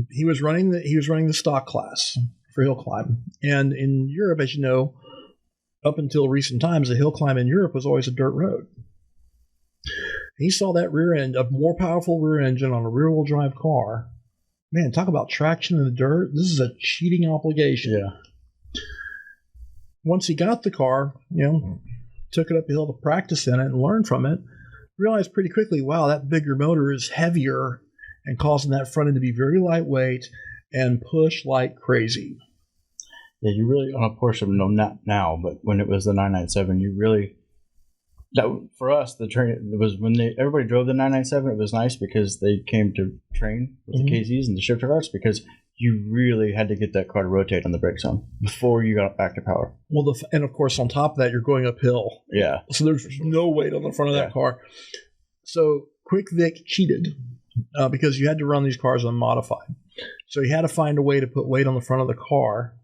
he was running the stock class for hill climb. And in Europe, as you know, up until recent times, the hill climb in Europe was always a dirt road. He saw that rear end, a more powerful rear engine on a rear-wheel drive car. Man, talk about traction in the dirt. This is a cheating obligation. Yeah. Once he got the car, took it up the hill to practice in it and learn from it, realized pretty quickly, wow, that bigger motor is heavier and causing that front end to be very lightweight and push like crazy. Yeah, you really, on a Porsche, no, not now, but when it was the 997, you really, that for us, the train, it was when everybody drove the 997, it was nice because they came to train with the KZs and the shifter carts, because you really had to get that car to rotate on the brake zone before you got back to power. Well, and of course, on top of that, you're going uphill. Yeah. So there's no weight on the front of that car. So Quick Vic cheated because you had to run these cars unmodified. So he had to find a way to put weight on the front of the car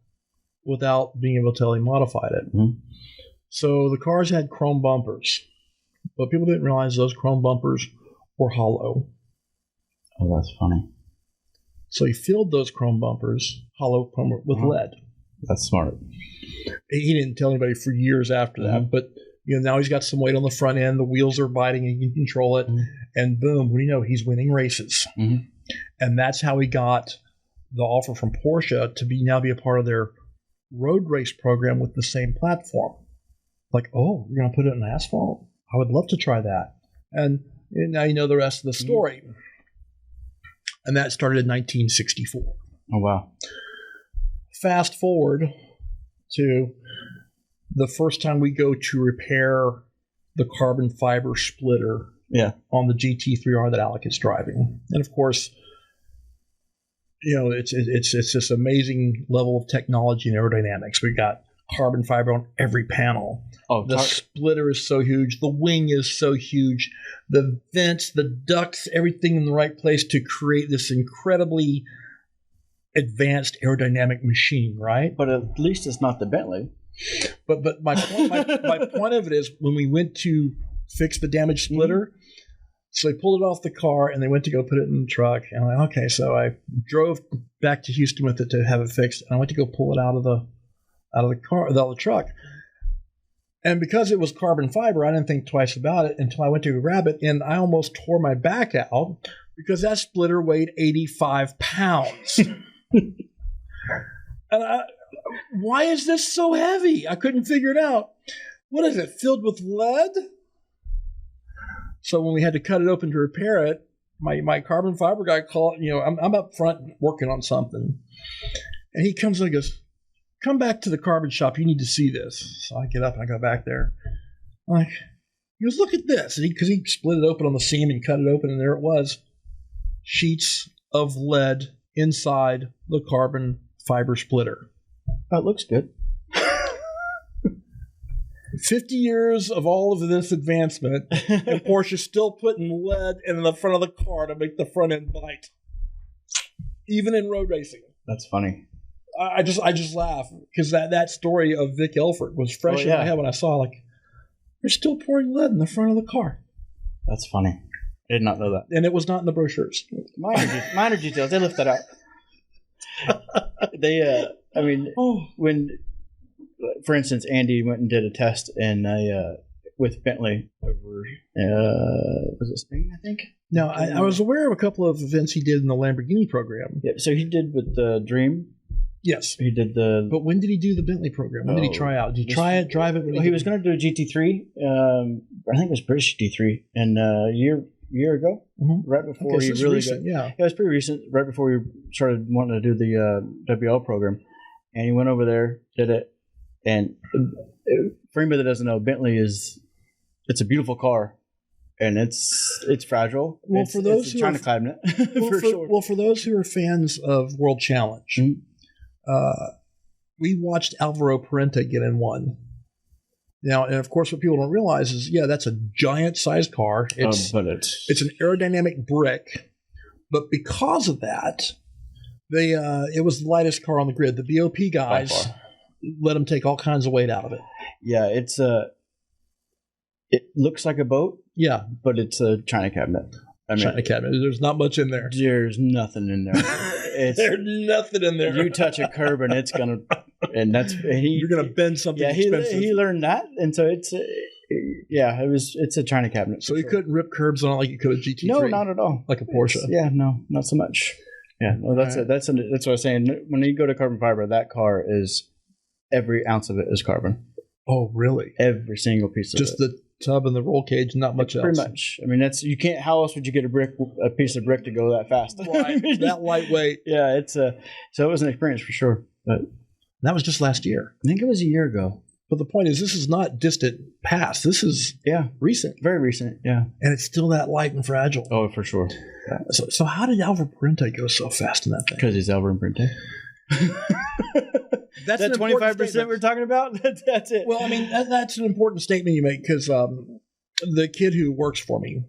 without being able to tell he modified it. Mm-hmm. So the cars had chrome bumpers, but people didn't realize those chrome bumpers were hollow. Oh, that's funny. So he filled those chrome bumpers, hollow chrome, with lead. That's smart. He didn't tell anybody for years after that, but now he's got some weight on the front end. The wheels are biting, and he can control it. And boom, what do you know? He's winning races. And that's how he got the offer from Porsche to now be a part of their road race program with the same platform. Like, oh, you're going to put it in asphalt? I would love to try that. And now you know the rest of the story. And that started in 1964. Oh, wow. Fast forward to the first time we go to repair the carbon fiber splitter on the GT3R that Alec is driving. And of course, it's this amazing level of technology and aerodynamics. We got carbon fiber on every panel. Oh, the splitter is so huge. The wing is so huge. The vents, the ducts, everything in the right place to create this incredibly advanced aerodynamic machine, right? But at least it's not the Bentley. But my point of it is, when we went to fix the damaged splitter, so they pulled it off the car and they went to go put it in the truck. And I'm like, okay, so I drove back to Houston with it to have it fixed. And I went to go pull it out of the truck. And because it was carbon fiber, I didn't think twice about it until I went to grab it, and I almost tore my back out because that splitter weighed 85 pounds. And why is this so heavy? I couldn't figure it out. What is it, filled with lead? So when we had to cut it open to repair it, my carbon fiber guy called. I'm up front working on something, and he comes in and goes, "Come back to the carbon shop. You need to see this." So I get up and I go back there. He goes, "Look at this," because he split it open on the seam and cut it open, and there it was, sheets of lead inside the carbon fiber splitter. Oh, it looks good. 50 years of all of this advancement, and Porsche's still putting lead in the front of the car to make the front end bite, even in road racing. That's funny. I just laugh because that story of Vic Elford was fresh in my head when I saw they're still pouring lead in the front of the car. That's funny. I did not know that, and it was not in the brochures. Minor details. They lift that out. They, when. For instance, Andy went and did a test with Bentley over, was it Spain, I think? No, I was aware of a couple of events he did in the Lamborghini program. Yeah, so he did with the Dream. Yes. He did the... But when did he do the Bentley program? When did he try out? Did he try it, drive it? Well, he was going to do a GT3. I think it was British GT3. And a year ago, right before he really... Recent, yeah, it was pretty recent, right before we started wanting to do the WL program. And he went over there, did it. And for anybody that doesn't know, Bentley it's a beautiful car, and it's fragile. Well, it's, for those it's who China cabinet, sure. Well, for those who are fans of World Challenge, we watched Alvaro Parente get in one. Now, and of course, what people don't realize is, that's a giant-sized car. It's an aerodynamic brick, but because of that, it was the lightest car on the grid. The BOP guys let them take all kinds of weight out of it. Yeah, it looks like a boat. Yeah, but it's a China cabinet. China cabinet. There's not much in there. There's nothing in there. There's nothing in there. You touch a curb and it's gonna, you're gonna bend something expensive. He learned that, and so it's a China cabinet. So you couldn't rip curbs on it like you could a GT3. No, not at all. Like a Porsche. No, not so much. Yeah, no, that's what I was saying. When you go to carbon fiber, that car is. Every ounce of it is carbon. Oh, really? Every single piece of it. Just the tub and the roll cage, not much else. Pretty much. I mean, you can't. How else would you get a piece of brick to go that fast? Right. That lightweight. Yeah, so it was an experience for sure. But that was just last year. I think it was a year ago. But the point is, this is not distant past. This is recent, very recent. Yeah, and it's still that light and fragile. Oh, for sure. Yeah. So how did Alvaro Parente go so fast in that thing? Because he's Alvaro Parente. That's that 25% we're talking about. That's it. Well, I mean, that's an important statement you make because the kid who works for me,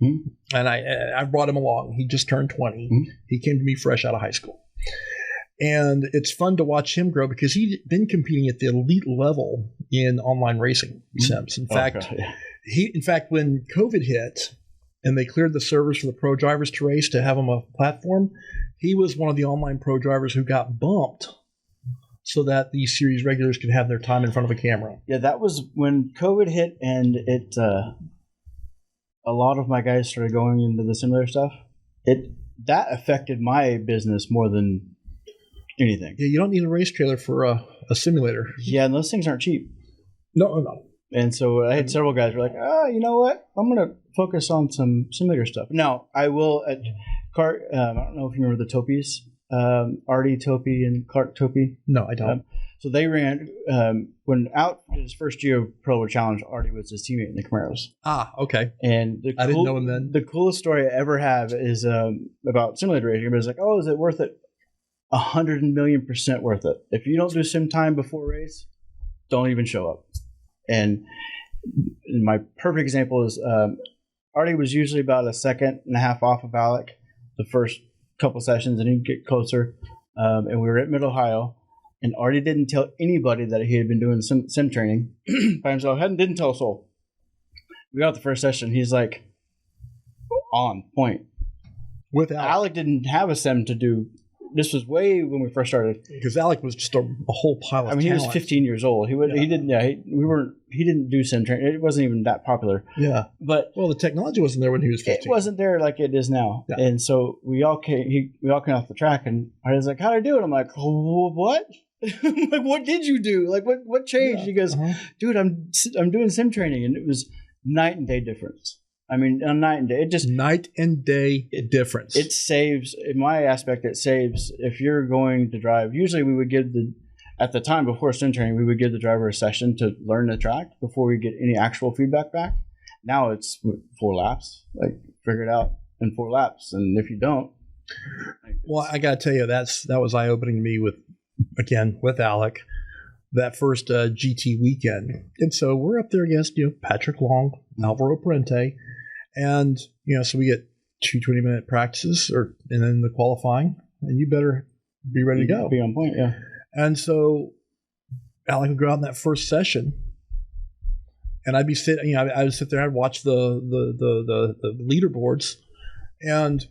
and I brought him along. He just turned 20. He came to me fresh out of high school, and it's fun to watch him grow because he'd been competing at the elite level in online racing sims. In fact, when COVID hit and they cleared the servers for the pro drivers to race to have them a platform, he was one of the online pro drivers who got bumped so that these series regulars could have their time in front of a camera. Yeah, that was when COVID hit, and it a lot of my guys started going into the simulator stuff. That affected my business more than anything. Yeah, you don't need a race trailer for a simulator. Yeah, and those things aren't cheap. No. And so I had several guys who were like, you know what? I'm going to focus on some simulator stuff. Now, I will at Cart. I don't know if you remember the Topies. Artie Topi and Clark Topi. No, I don't. So they ran when out his first year of Pro World Challenge. Artie was his teammate in the Camaros. Ah, okay. And I didn't know him then. The coolest story I ever have is about simulator racing. But it's like, is it worth it? 100,000,000% worth it. If you don't do sim time before race, don't even show up. And my perfect example is Artie was usually about a second and a half off of Alec the first couple sessions, and he'd get closer. And we were at Mid-Ohio, and Artie didn't tell anybody that he had been doing sim training by himself. Didn't tell a soul. We got the first session. He's like, on point. With Alec didn't have a sim to do. This was way when we first started. Because Alec was just a whole pile of talent. He was 15 years old. He didn't do sim training. It wasn't even that popular. Yeah. But the technology wasn't there when he was 15. It wasn't there like it is now. Yeah. And so we all came off the track, and I was like, "How'd I do it?" I'm like, "What? Like, what did you do? Like, what changed?" He goes, "Dude, I'm doing sim training," and it was night and day difference. I mean, a night and day. It just night and day difference. It saves, in my aspect, it saves if you're going to drive. Usually we would give at the time before sim training, we would give the driver a session to learn the track before we get any actual feedback back. Now it's 4 laps, like figure it out in 4 laps. And if you don't. Well, I got to tell you, that was eye-opening to me with Alec, that first GT weekend. And so we're up there against, Patrick Long, Alvaro Parente. And, so we get 2 20-minute practices and then the qualifying, and you better be ready to go. Be on point, yeah. And so Alec would go out in that first session, and I'd be sitting, I would sit there, I'd watch the leaderboards, and,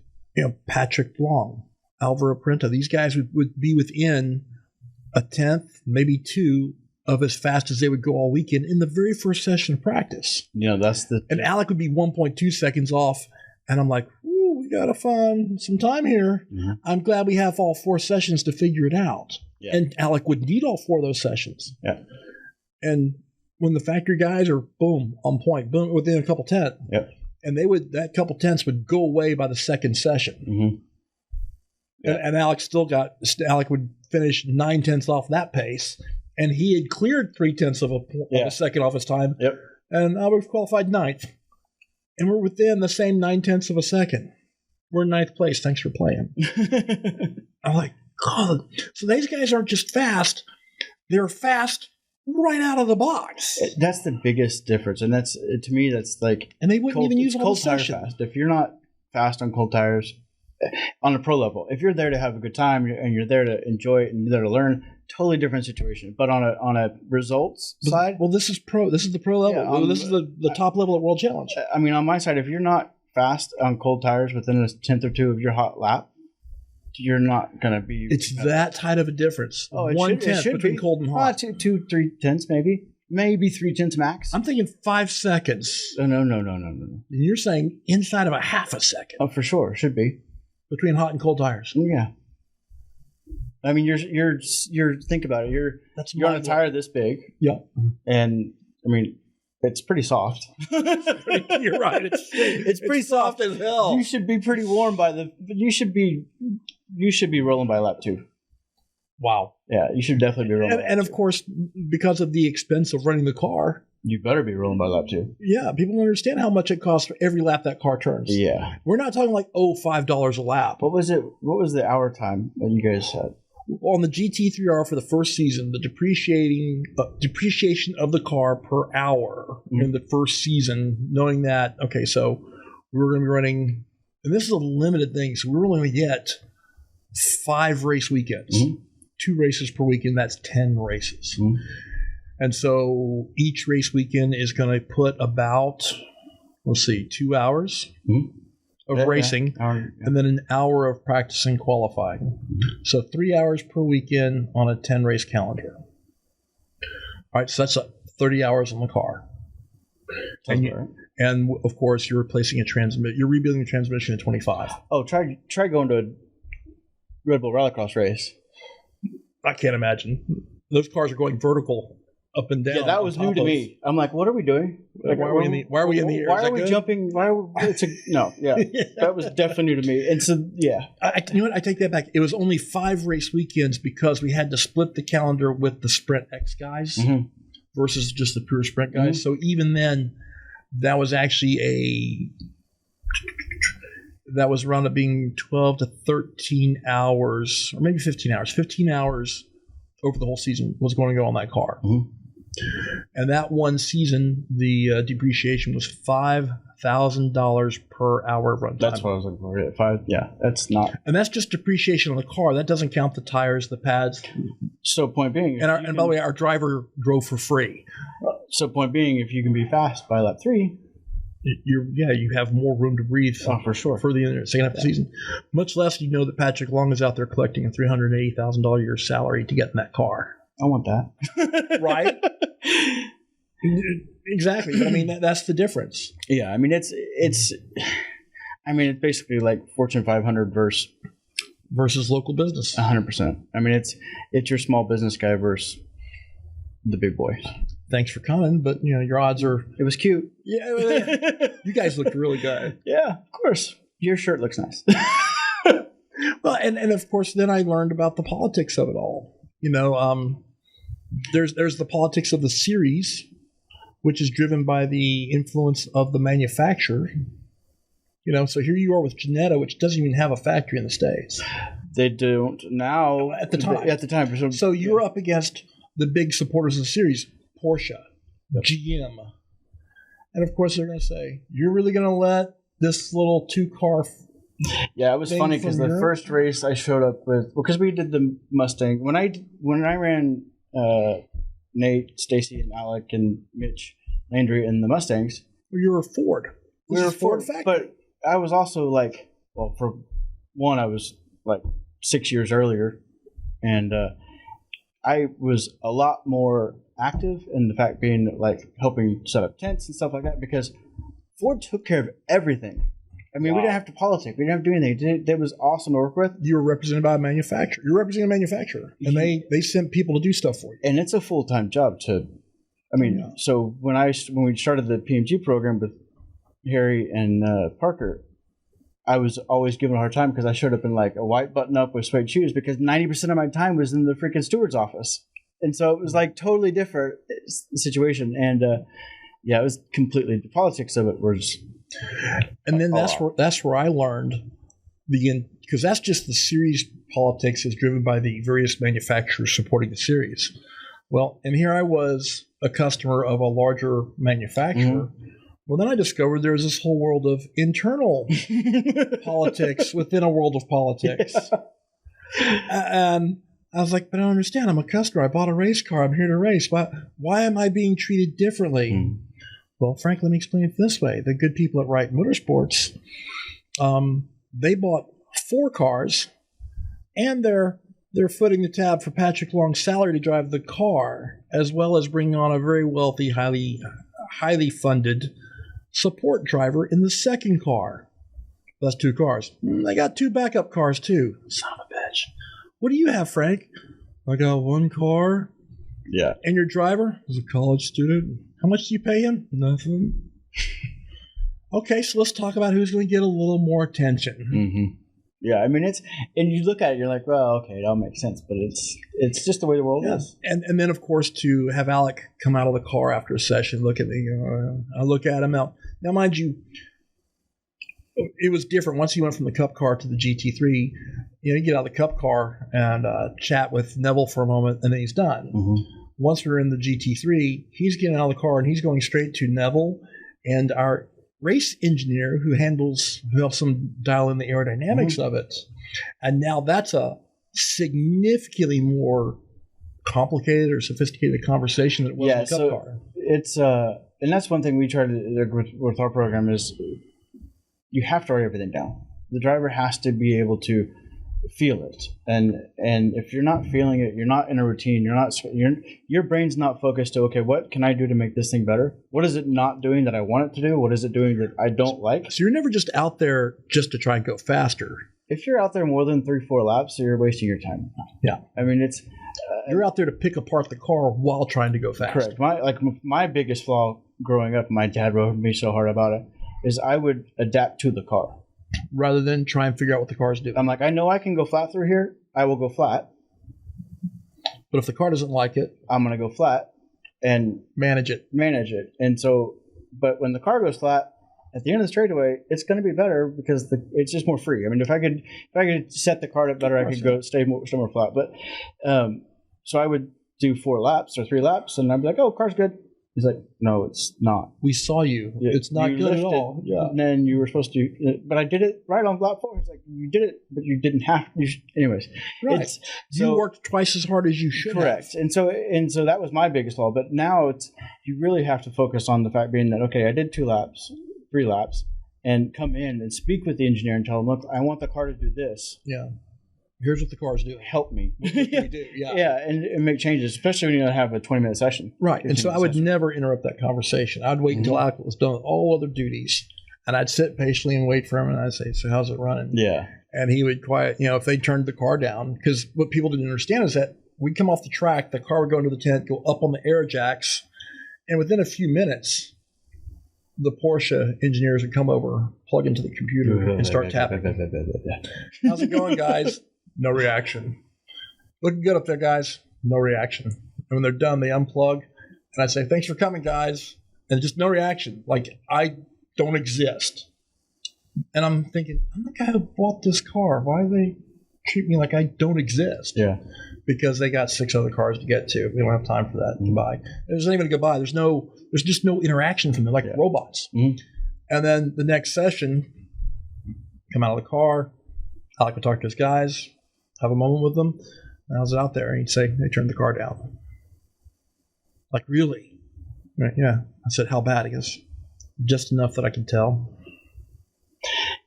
Patrick Long, Alvaro Parente, these guys would be within a tenth, maybe 2 of as fast as they would go all weekend in the very first session of practice. And Alec would be 1.2 seconds off, and I'm like, ooh, we got to find some time here. Mm-hmm. I'm glad we have all 4 sessions to figure it out. Yeah. And Alec would need all 4 of those sessions. Yeah. And when the factory guys are, boom, on point, boom, within a couple tenths, yep. And that couple tenths would go away by the second session. Mm-hmm. Yeah. And Alec would finish 9 tenths off that pace. And he had cleared 3/10 of a second off his time. Yep. And I was qualified 9th. And we're within the same 9/10 of a second. We're in 9th place. Thanks for playing. I'm like, God. So these guys aren't just fast. They're fast right out of the box. That's the biggest difference. And to me, that's like... And they wouldn't even use a whole session. Fast. If you're not fast on cold tires, on a pro level, if you're there to have a good time and you're there to enjoy it and you're there to learn, totally different situation. But on a results side, this is pro. This is the pro level. Yeah, this is the top level at World Challenge. I mean, on my side, if you're not fast on cold tires within a tenth or 2 of your hot lap, you're not going to be. It's that tight of a difference. Oh, 1/10 between be. Cold and hot. 2, 3 tenths maybe 3 tenths max. I'm thinking 5 seconds. No. And you're saying inside of a half a second. Oh, for sure, should be between hot and cold tires. Yeah. I mean, you're think about it. You're on a tire this big. Yeah. And I mean, it's pretty soft. You're right. It's pretty soft as hell. You should be pretty warm you should be rolling by lap 2. Wow. Yeah, you should definitely be rolling. And of course, because of the expense of running the car, you better be rolling by lap 2. Yeah, people don't understand how much it costs for every lap that car turns. Yeah. We're not talking like, $5 a lap. What was it? What was the hour time that you guys had? On the GT3R for the first season, the depreciation of the car per hour in the first season, knowing that, okay, so we were going to be running, and this is a limited thing, so we were only going to get 5 race weekends. Mm-hmm. 2 races per weekend, that's 10 races. Mm-hmm. And so each race weekend is going to put about, 2 hours of racing, and then an hour of practice and qualifying. Mm-hmm. So 3 hours per weekend on a 10-race calendar. All right, so that's 30 hours on the car. And of course, you're replacing you're rebuilding a transmission in 25. Oh, try going to a Red Bull Rallycross race. I can't imagine. Those cars are going vertical up and down. Yeah, that was new to me. I'm like, what are we doing? Like, why are we in the air? Why are we jumping? That was definitely new to me. And so, yeah. You know what? I take that back. It was only 5 race weekends because we had to split the calendar with the Sprint X guys versus just the pure Sprint guys. So even then, that was actually that was around up being 12 to 13 hours, or maybe 15 hours. 15 hours over the whole season was going to go on that car. Mm-hmm. And that one season, the depreciation was $5,000 per hour of runtime. That's what I was looking for. That's not. And that's just depreciation on the car. That doesn't count the tires, the pads. So point being, and by the way, our driver drove for free. So point being, if you can be fast by lap 3, you have more room to breathe. Oh, for sure. For the second half of the season. Much less you know that Patrick Long is out there collecting a $380,000 a year salary to get in that car. I want that. Right? Exactly. But I mean, that's the difference. Yeah. I mean, it's basically like Fortune 500 versus local business. 100%. I mean, it's your small business guy versus the big boy. thanks for coming, but your odds are. It was cute. Yeah, you guys looked really good. Yeah, of course. Your shirt looks nice. Well, and of course, then I learned about the politics of it all. There's the politics of the series, which is driven by the influence of the manufacturer. So here you are with Ginetta, which doesn't even have a factory in the States. They don't now. At the time. At the time. So you're up against the big supporters of the series, Porsche, GM. And of course, they're going to say, you're really going to let this little two-car Yeah, it was funny because the first race I showed up with, because we did the Mustang. When I ran Nate, Stacy, and Alec, and Mitch Landry in the Mustangs. You were Ford. We were Ford factory. But I was also for one, I was 6 years earlier, and I was a lot more active in the fact being helping set up tents and stuff like that, because Ford took care of everything. I mean, We didn't have to politic. We didn't have to do anything. It was awesome to work with. You were represented by a manufacturer. You're representing a manufacturer, and they sent people to do stuff for you. And it's a full-time job So when we started the PMG program with Harry and Parker, I was always given a hard time because I showed up in a white button-up with suede shoes, because 90% of my time was in the freaking steward's office. And so it was totally different situation. And it was completely, the politics of it was. And then that's where I learned because that's just the series politics is driven by the various manufacturers supporting the series. Well, and here I was a customer of a larger manufacturer. Mm-hmm. Well, then I discovered there was this whole world of internal politics within a world of politics. Yeah. And I was like, but I don't understand. I'm a customer. I bought a race car. I'm here to race. Why am I being treated differently? Mm. Well, Frank, let me explain it this way. The good people at Wright Motorsports, they bought 4 cars, and they're footing the tab for Patrick Long's salary to drive the car, as well as bringing on a very wealthy, highly funded support driver in the second car. That's 2 cars. They got 2 backup cars, too. Son of a bitch. What do you have, Frank? I got 1 car. Yeah. And your driver is a college student. How much do you pay him? Nothing. Okay, so let's talk about who's going to get a little more attention. Mm-hmm. Yeah, I mean, and you look at it, you're like, well, okay, it all makes sense, but it's just the way the world is. And then, of course, to have Alec come out of the car after a session, look at me, I look at him out. Now, mind you, it was different. Once he went from the Cup car to the GT3, you get out of the Cup car and chat with Neville for a moment, and then he's done. Mm-hmm. Once we're in the GT3, he's getting out of the car and he's going straight to Neville and our race engineer who helps him dial in the aerodynamics of it. And now that's a significantly more complicated or sophisticated conversation than it was in the Cup car. It's and that's one thing we try to do with our program is you have to write everything down. The driver has to be able to feel it, and if you're not feeling it, you're not in a routine. Your brain's not focused to, okay, what can I do to make this thing better? What is it not doing that I want it to do? What is it doing that I don't like? So you're never just out there just to try and go faster. If you're out there more than 3-4 laps, you're wasting your time. Yeah, I mean it's you're out there to pick apart the car while trying to go fast. Correct. My biggest flaw growing up, my dad rode me so hard about it, is I would adapt to the car. Rather than try and figure out what the car's doing. I'm like, I know I can go flat through here. I will go flat. But if the car doesn't like it, I'm going to go flat and manage it. And so, but when the car goes flat, at the end of the straightaway, it's going to be better because it's just more free. I mean, if I could set the car up better, I could stay more flat. But so I would do 4 laps or 3 laps, and I'd be like, oh, car's good. He's like, no, it's not. We saw you. Yeah, it's not good at all. Yeah. And then you were supposed to, but I did it right on lap 4. He's like, you did it, but you didn't have to. Anyways. Right. You worked twice as hard as you should correct. have. And so that was my biggest flaw. But now you really have to focus on the fact being that, okay, I did 2 laps, 3 laps, and come in and speak with the engineer and tell him, look, I want the car to do this. Yeah. Here's what the car's doing. Help me. What can you do? Yeah. Yeah, and make changes, especially when you have a 20-minute session. Right. And so I would never interrupt that conversation. I'd wait until Alec was done with all other duties, and I'd sit patiently and wait for him, and I'd say, so how's it running? Yeah. And he would if they turned the car down, because what people didn't understand is that we'd come off the track, the car would go into the tent, go up on the air jacks, And within a few minutes, the Porsche engineers would come over, plug into the computer, and start tapping. How's it going, guys? No reaction. Looking good up there, guys. No reaction. And when they're done, they unplug, and I say, thanks for coming, guys. And just no reaction. Like, I don't exist. And I'm thinking, I'm the guy who bought this car. Why do they treat me like I don't exist? Yeah. Because they got 6 other cars to get to. We don't have time for that. Goodbye. There's not even a goodbye. There's just no interaction from them, like robots. Mm-hmm. And then the next session, come out of the car. Alec would talk to his guys, have a moment with them. And how's it out there? And he'd say, they turned the car down. Like, really? Right, yeah. I said, how bad? He goes, just enough that I can tell.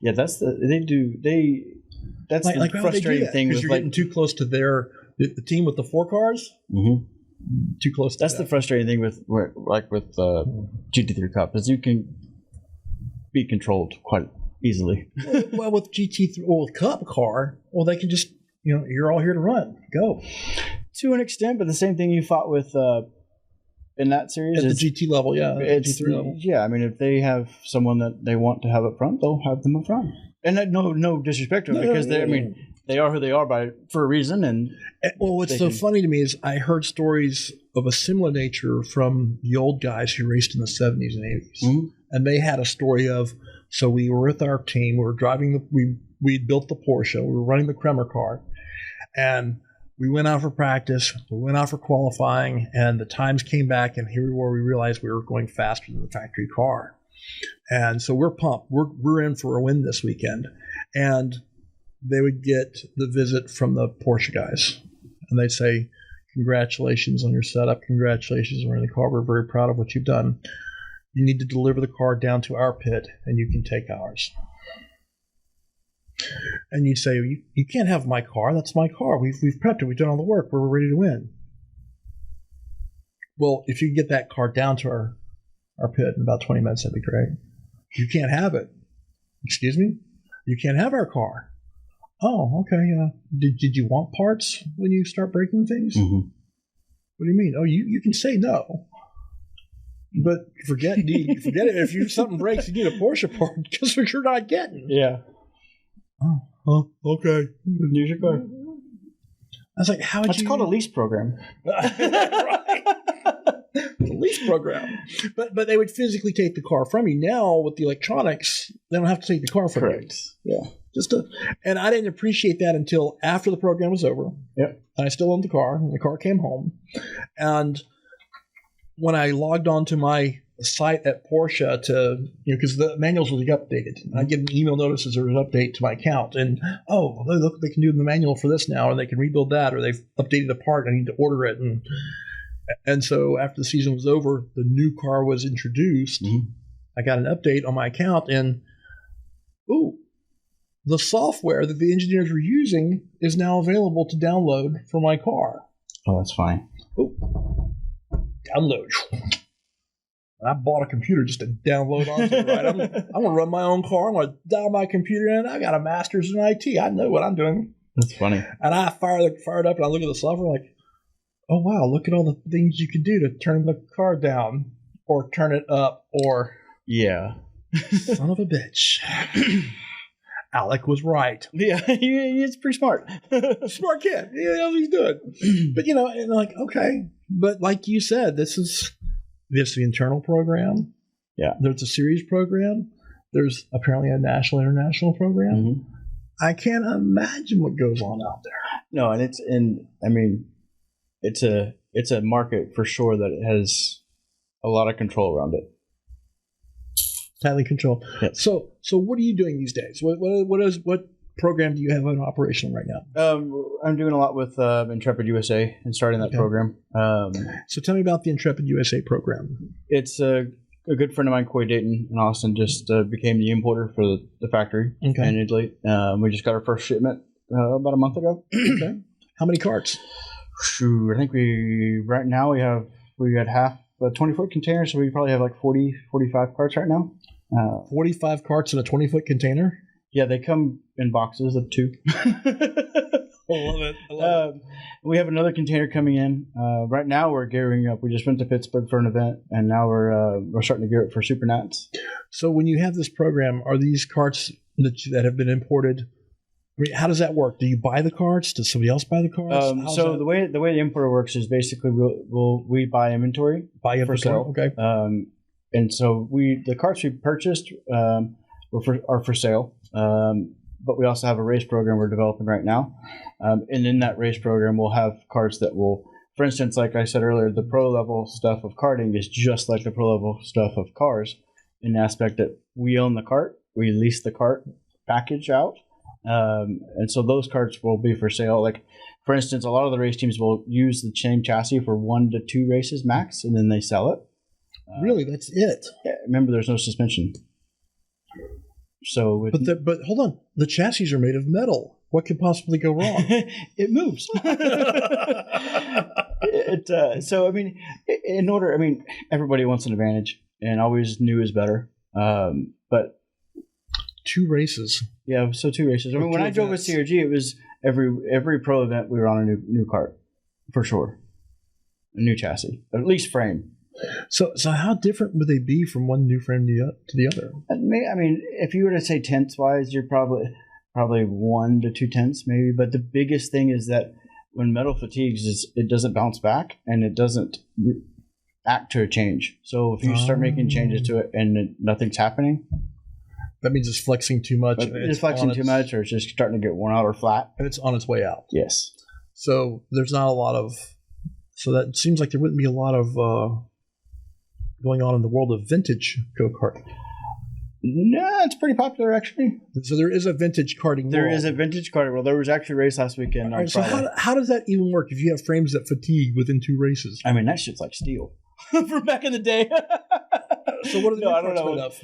Yeah, that's the frustrating thing. Because you're getting too close to the team with the 4 cars. Mm-hmm. Too close. That's the frustrating thing with GT3 Cup is you can be controlled quite easily. Well, with GT3 or with Cup car, well, they can just you're all here to run, go. To an extent, but the same thing you fought with in that series at the GT level, yeah, it's GT3 level. Yeah, I mean, if they have someone that they want to have up front, they'll have them up front. And no disrespect to them because they are who they are for a reason. And well, what's so funny to me is I heard stories of a similar nature from the old guys who raced in the 70s and 80s. Mm-hmm. And they had a story of, so we were with our team, we were driving, we built the Porsche, we were running the Kremer car, and we went out for practice, we went out for qualifying, and the times came back, and here we were, we realized we were going faster than the factory car. And so we're pumped. We're in for a win this weekend. And they would get the visit from the Porsche guys. And they'd say, congratulations on your setup. Congratulations on running the car. We're very proud of what you've done. You need to deliver the car down to our pit, and you can take ours. And you'd say, you can't have my car. That's my car. We've prepped it. We've done all the work. We're ready to win. Well, if you could get that car down to our pit in about 20 minutes, that'd be great. You can't have it. Excuse me? You can't have our car. Oh, okay. Did you want parts when you start breaking things? Mm-hmm. What do you mean? Oh, you can say no. But forget it. If something breaks, you need a Porsche part because you're not getting. Yeah. Oh, okay. Use your car. I was like, how would That's called a lease program. Right. The lease program. But they would physically take the car from you. Now, with the electronics, they don't have to take the car from Correct. you. Yeah. And I didn't appreciate that until after the program was over. Yep. And I still owned the car, and the car came home. And when I logged on to my site at Porsche to, because the manuals will be updated. I get an email notice as there's an update to my account. And, look, they can do the manual for this now, or they can rebuild that, or they've updated a part, and I need to order it. And so after the season was over, the new car was introduced. Mm-hmm. I got an update on my account, and, the software that the engineers were using is now available to download for my car. Oh, that's fine. Download. I bought a computer just to download onto it, right? I'm going to run my own car. I'm going to dial my computer in. I got a master's in IT. I know what I'm doing. That's funny. And I fire it up, and I look at the software like, oh, wow, look at all the things you can do to turn the car down or turn it up or... Yeah. Son of a bitch. Alec was right. Yeah, he's pretty smart. Smart kid. He knows what he's doing. But, and like, okay. But like you said, this is the internal program. Yeah. There's a series program. There's apparently a international program. Mm-hmm. I can't imagine what goes on out there. No, and it's a market for sure that it has a lot of control around it. Tightly controlled. Yep. So what are you doing these days? What program do you have in operation right now? I'm doing a lot with Intrepid USA and starting that program. So tell me about the Intrepid USA program. It's a good friend of mine, Coy Dayton in Austin, just became the importer for the factory in Italy. We just got our first shipment about a month ago. Okay. How many carts? I think we had half a 20-foot container, so we probably have like 40, 45 carts right now. 45 carts in a 20-foot container? Yeah, they come in boxes of 2. love it. I love it. We have another container coming in. Right now, we're gearing up. We just went to Pittsburgh for an event, and now we're starting to gear up for Super Nats. So when you have this program, are these carts that have been imported? I mean, how does that work? Do you buy the carts? Does somebody else buy the carts? So the way the importer works is basically we buy inventory for sale. Okay. And so the carts we purchased are for sale. But we also have a race program we're developing right now. And in that race program, we'll have carts that will, for instance, like I said earlier, the pro level stuff of karting is just like the pro level stuff of cars in the aspect that we own the cart, we lease the cart package out. And so those carts will be for sale. Like, for instance, a lot of the race teams will use the same chassis for 1 to 2 races max, and then they sell it. Really? That's it? Yeah, remember, there's no suspension. So, but hold on, the chassis are made of metal. What could possibly go wrong? It moves. So I mean, everybody wants an advantage, and always new is better. But 2 races. Yeah, so 2 races. I mean, when I drove with CRG, it was every pro event we were on a new kart, for sure, a new chassis, at least frame. So how different would they be from one new frame to the other? I mean, if you were to say tenths wise, you're probably 1 to 2 tenths maybe. But the biggest thing is that when metal fatigues, it doesn't bounce back and it doesn't act to a change. So if you start making changes to it and nothing's happening, that means it's flexing too much. It's flexing too much, or it's just starting to get worn out or flat, and it's on its way out. Yes. So there's not a lot of. So that seems like there wouldn't be a lot of going on in the world of vintage go-kart. No, it's pretty popular, actually. So there is a vintage karting world. There is a vintage karting world. There was actually a race last weekend on Friday. So how does that even work if you have frames that fatigue within 2 races? I mean, that shit's like steel from back in the day. So what are the I don't know. made of?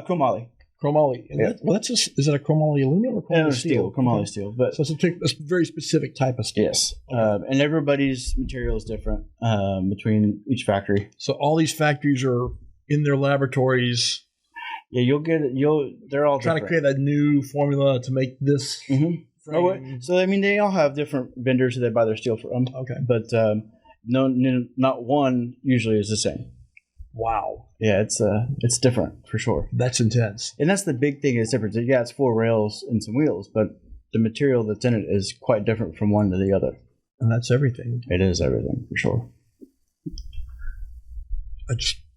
Chromoly. Chromoly. Yeah. Is it a chromoly aluminum or chromoly steel? Chromoly steel. But so it's a very specific type of steel. Yes. And everybody's material is different between each factory. So all these factories are in their laboratories. Yeah, they're all trying different. to create a new formula to make this frame. So I mean, they all have different vendors who they buy their steel from. Okay. But not one usually is the same. Wow. Yeah, it's different for sure. That's intense. And that's the big thing is different. Yeah, it's 4 rails and some wheels, but the material that's in it is quite different from one to the other. And that's everything. It is everything for sure.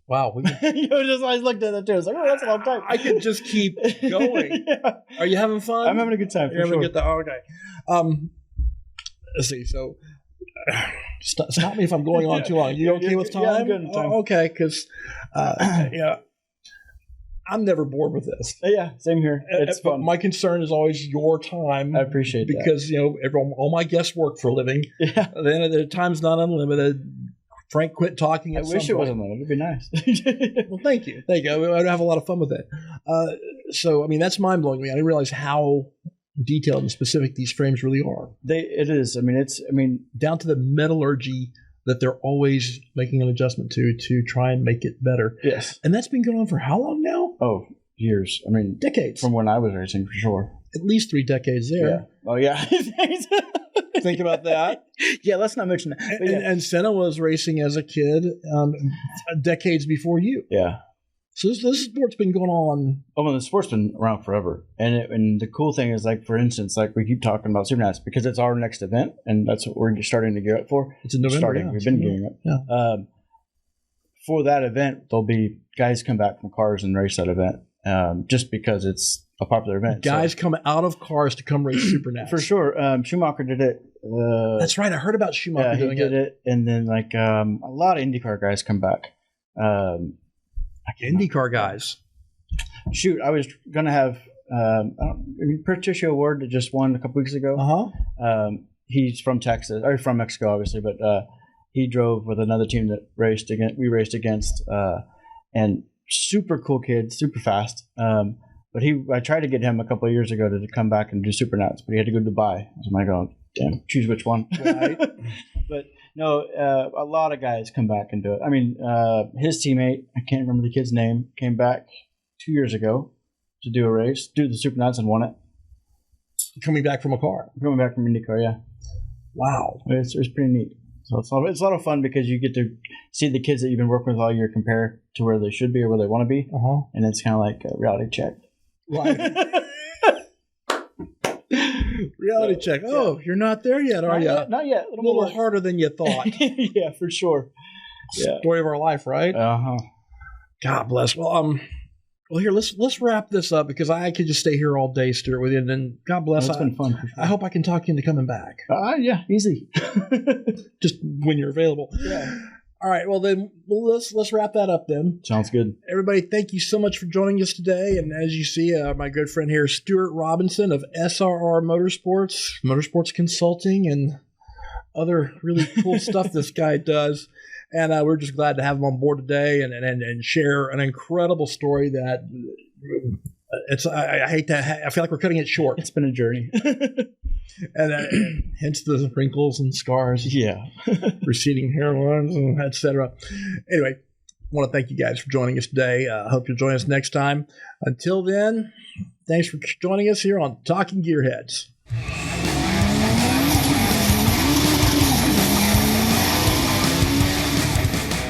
Wow. I looked at that too. I was like, oh, that's a long time. I could just keep going. Yeah. Are you having fun? I'm having a good time. You're having a good time. Okay. Let's see. So, stop me if I'm going on too long. You okay with time? Yeah, I'm good with time. Okay, because I'm never bored with this. Yeah, same here. It's fun. My concern is always your time. I appreciate that. Because, all my guests work for a living. Yeah. Then the time's not unlimited. Frank quit talking at some point. I wish it wasn't limited. It'd be nice. Well, thank you. I'd have a lot of fun with that. So, I mean, that's mind-blowing to me. I didn't realize how detailed and specific these frames really are. It is. I mean, down to the metallurgy that they're always making an adjustment to try and make it better. Yes. And that's been going on for how long now? Oh, years. I mean, decades. From when I was racing, for sure. At least 3 decades there. Yeah. Oh, yeah. Think about that. Yeah, let's not mention that. And Senna was racing as a kid decades before you. Yeah. So this sport's been going on. Oh, well, the sport's been around forever. And the cool thing is, like, for instance, like we keep talking about Super Nats because it's our next event, and that's what we're starting to gear up for. It's in November. Yeah, We've been gearing up. Yeah. For that event, there'll be guys come back from cars and race that event just because it's a popular event. Guys come out of cars to come race Super Nats. For sure. Schumacher did it. That's right. I heard about Schumacher doing it. He did it. And then, like, a lot of IndyCar guys come back. IndyCar guys. Shoot, I was going to have Patricio Award that just won a couple weeks ago. Uh-huh. He's from Texas, or from Mexico, obviously, but he drove with another team that we raced against, and super cool kid, super fast. But I tried to get him a couple of years ago to come back and do Super Nats, but he had to go to Dubai. So I'm like, oh, damn, choose which one. Right. But no, a lot of guys come back and do it. I mean, his teammate, I can't remember the kid's name, came back 2 years ago to do the Super Nats and won it. Coming back from a car. Coming back from IndyCar, yeah. Wow. It's pretty neat. So it's a lot of fun because you get to see the kids that you've been working with all year compare to where they should be or where they want to be. And it's kind of like a reality check. Right. Reality check. Oh, you're not there yet, are you? Not yet. A little harder than you thought. Yeah, for sure. Yeah. Story of our life, right? God bless. Well, here, let's wrap this up because I could just stay here all day, Stuart, with you. And then God bless. It's been fun. For sure. I hope I can talk you into coming back. Yeah, easy. Just when you're available. Yeah. All right. Well, then let's wrap that up then. Sounds good. Everybody, thank you so much for joining us today. And as you see, my good friend here, Stuart Robinson of SRR Motorsports Consulting, and other really cool stuff this guy does. And we're just glad to have him on board today and share an incredible story that I feel like we're cutting it short. It's been a journey. and hence the wrinkles and scars. Yeah. Receding hairlines, etc. Anyway, I want to thank you guys for joining us today. I hope you'll join us next time. Until then, thanks for joining us here on Talking Gearheads.